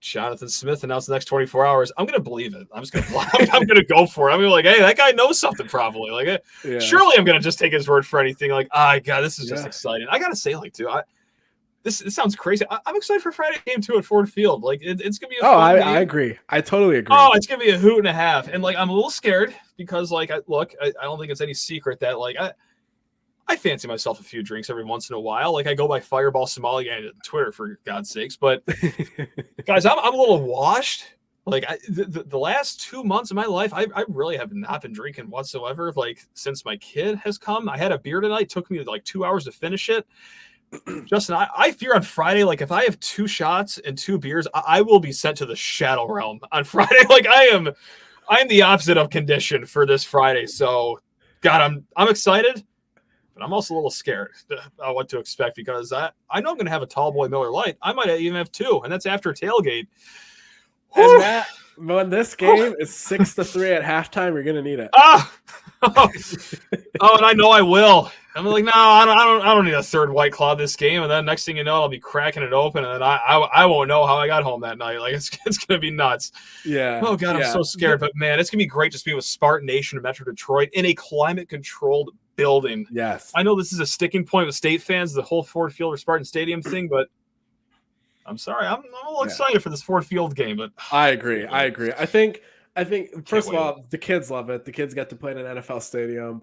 Jonathan Smith announced the next 24 hours," I'm gonna believe it. I'm gonna go for it. I'm gonna be like, "Hey, that guy knows something probably." Like, surely I'm gonna just take his word for anything. Like, God, this is just exciting. I gotta say, like, too, This sounds crazy. I'm excited for Friday game too at Ford Field. Like it's gonna be. I agree. I totally agree. Oh, it's gonna be a hoot and a half. And like I'm a little scared because like I don't think it's any secret that like I fancy myself a few drinks every once in a while. Like I go by Fireball Somali on Twitter for God's sakes. But guys, I'm a little washed. Like the last 2 months of my life, I really have not been drinking whatsoever. Like since my kid has come, I had a beer tonight. It took me like 2 hours to finish it. Justin, I fear on Friday, like if I have 2 shots and 2 beers, I will be sent to the shadow realm on Friday. Like I am the opposite of conditioned for this Friday. So God, I'm excited, But I'm also a little scared about what to expect because I know I'm going to have a tall boy Miller Lite. I might even have 2, and that's after tailgate. And Matt, when this game is 6-3 at halftime, you're gonna need it. Oh, and I know I will. I'm like, no, I don't need a third White Claw this game. And then next thing you know, I'll be cracking it open, and then I won't know how I got home that night. Like it's gonna be nuts. Yeah. Oh God, I'm so scared. But man, it's gonna be great just to be with Spartan Nation of Metro Detroit in a climate-controlled building. Yes. I know this is a sticking point with State fans, the whole Ford Field or Spartan Stadium thing, but I'm sorry, I'm a little excited for this Ford Field game. But I agree. I think first of all, the kids love it. The kids get to play in an NFL stadium.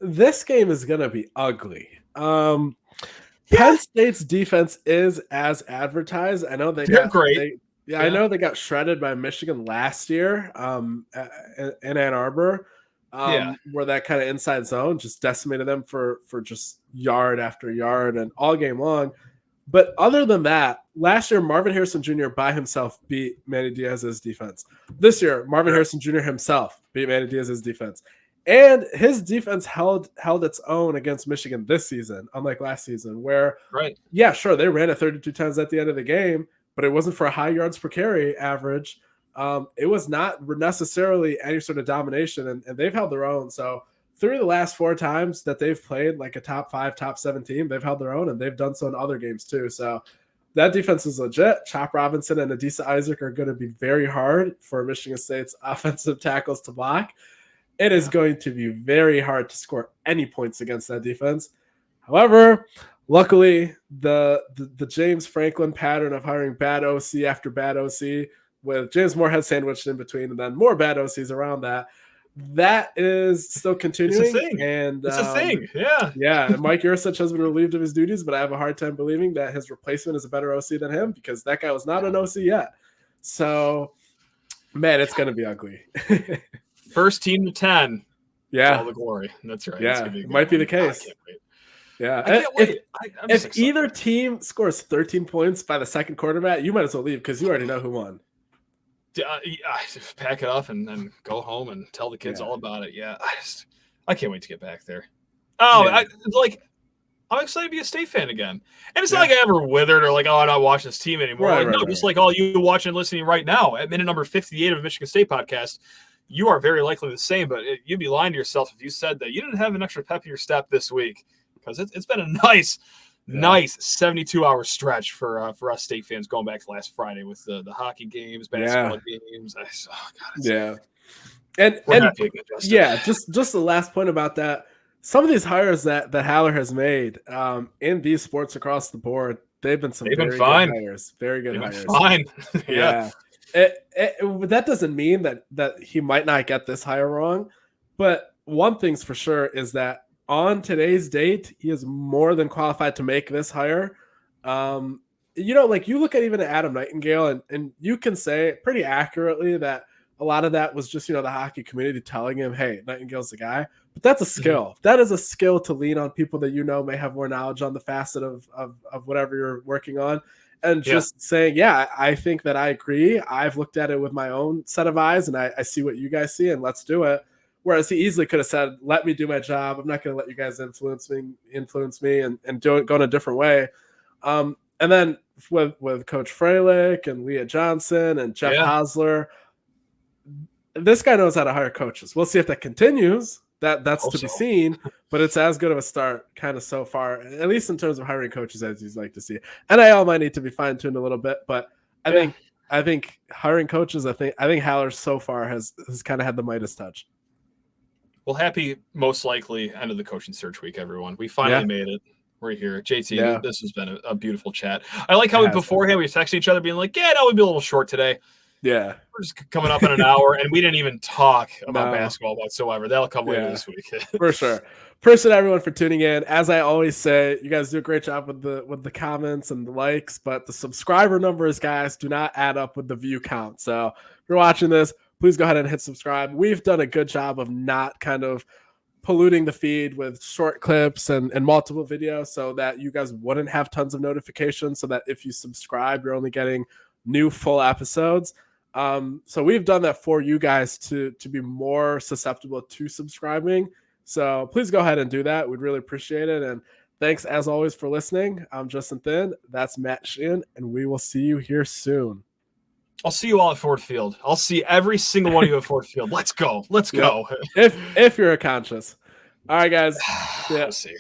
This game is gonna be ugly. Penn State's defense is as advertised. I know they're great. I know they got shredded by Michigan last year in Ann Arbor. Where that kind of inside zone just decimated them for just yard after yard and all game long. But other than that, last year, Marvin Harrison Jr. by himself beat Manny Diaz's defense. This year, Marvin Harrison Jr. himself beat Manny Diaz's defense. And his defense held its own against Michigan this season, unlike last season, where, they ran it 32 times at the end of the game, but it wasn't for a high yards per carry average. It was not necessarily any sort of domination, and they've held their own. So 3 of the last 4 times that they've played like a top 5, top 7 team, they've held their own, and they've done so in other games too. So that defense is legit. Chop Robinson and Adisa Isaac are going to be very hard for Michigan State's offensive tackles to block. It is going to be very hard to score any points against that defense. However, luckily, the James Franklin pattern of hiring bad OC after bad OC with James Moorhead sandwiched in between and then more bad OCs around that is still continuing. It's a thing. And it's a thing. Yeah. Mike Yursich has been relieved of his duties, but I have a hard time believing that his replacement is a better OC than him because that guy was not an OC yet. So, man, it's going to be ugly. First team to 10. Yeah. All the glory. That's right. Yeah. It might be the case. I can't wait. Yeah. I can't wait. If either team scores 13 points by the second quarter, Matt, you might as well leave because you already know who won. Just pack it up and then go home and tell the kids all about it. Yeah, I can't wait to get back there. I'm excited to be a State fan again. And it's not like I ever withered or like, I'm not watching this team anymore. Just like all you watching and listening right now at minute number 58 of the Michigan State podcast, you are very likely the same, but you'd be lying to yourself if you said that you didn't have an extra pep in your step this week because it's been a nice 72-hour stretch for us State fans going back to last Friday with the hockey games, basketball games. Just the last point about that. Some of these hires that Haller has made in these sports across the board, they've been good hires. Very good hires. Fine. That doesn't mean that he might not get this hire wrong, but one thing's for sure is that on today's date, he is more than qualified to make this hire. You look at even Adam Nightingale, and you can say pretty accurately that a lot of that was just, the hockey community telling him, hey, Nightingale's the guy. But that's a skill. Mm-hmm. That is a skill to lean on people that may have more knowledge on the facet of whatever you're working on. And just saying, I think that I agree. I've looked at it with my own set of eyes, and I see what you guys see, and let's do it. Whereas he easily could have said, let me do my job. I'm not going to let you guys influence me and go in a different way. And then with Coach Freilich and Leah Johnson and Jeff Hosler, this guy knows how to hire coaches. We'll see if that continues. That's to be seen, but it's as good of a start kind of so far, at least in terms of hiring coaches as you'd like to see. NIL might need to be fine-tuned a little bit, but I think hiring coaches, I think Haller so far has kind of had the Midas touch. Well, happy, most likely, end of the coaching search week, everyone. We finally made it. We're here. JT, this has been a beautiful chat. I like how beforehand we texted each other being like, we'll be a little short today. Yeah. We're just coming up in an hour, and we didn't even talk about basketball whatsoever. That'll come later this week. For sure. Appreciate everyone for tuning in. As I always say, you guys do a great job with the comments and the likes, but the subscriber numbers, guys, do not add up with the view count. So if you're watching this, please go ahead and hit subscribe. We've done a good job of not kind of polluting the feed with short clips and multiple videos so that you guys wouldn't have tons of notifications, so that if you subscribe, you're only getting new full episodes. So we've done that for you guys to be more susceptible to subscribing. So please go ahead and do that. We'd really appreciate it. And thanks as always for listening. I'm Justin Thind. That's Matt Sheehan, and we will see you here soon. I'll see you all at Ford Field. I'll see every single one of you at Ford Field. Let's go. Let's go. If you're a conscious. All right, guys. Let's see.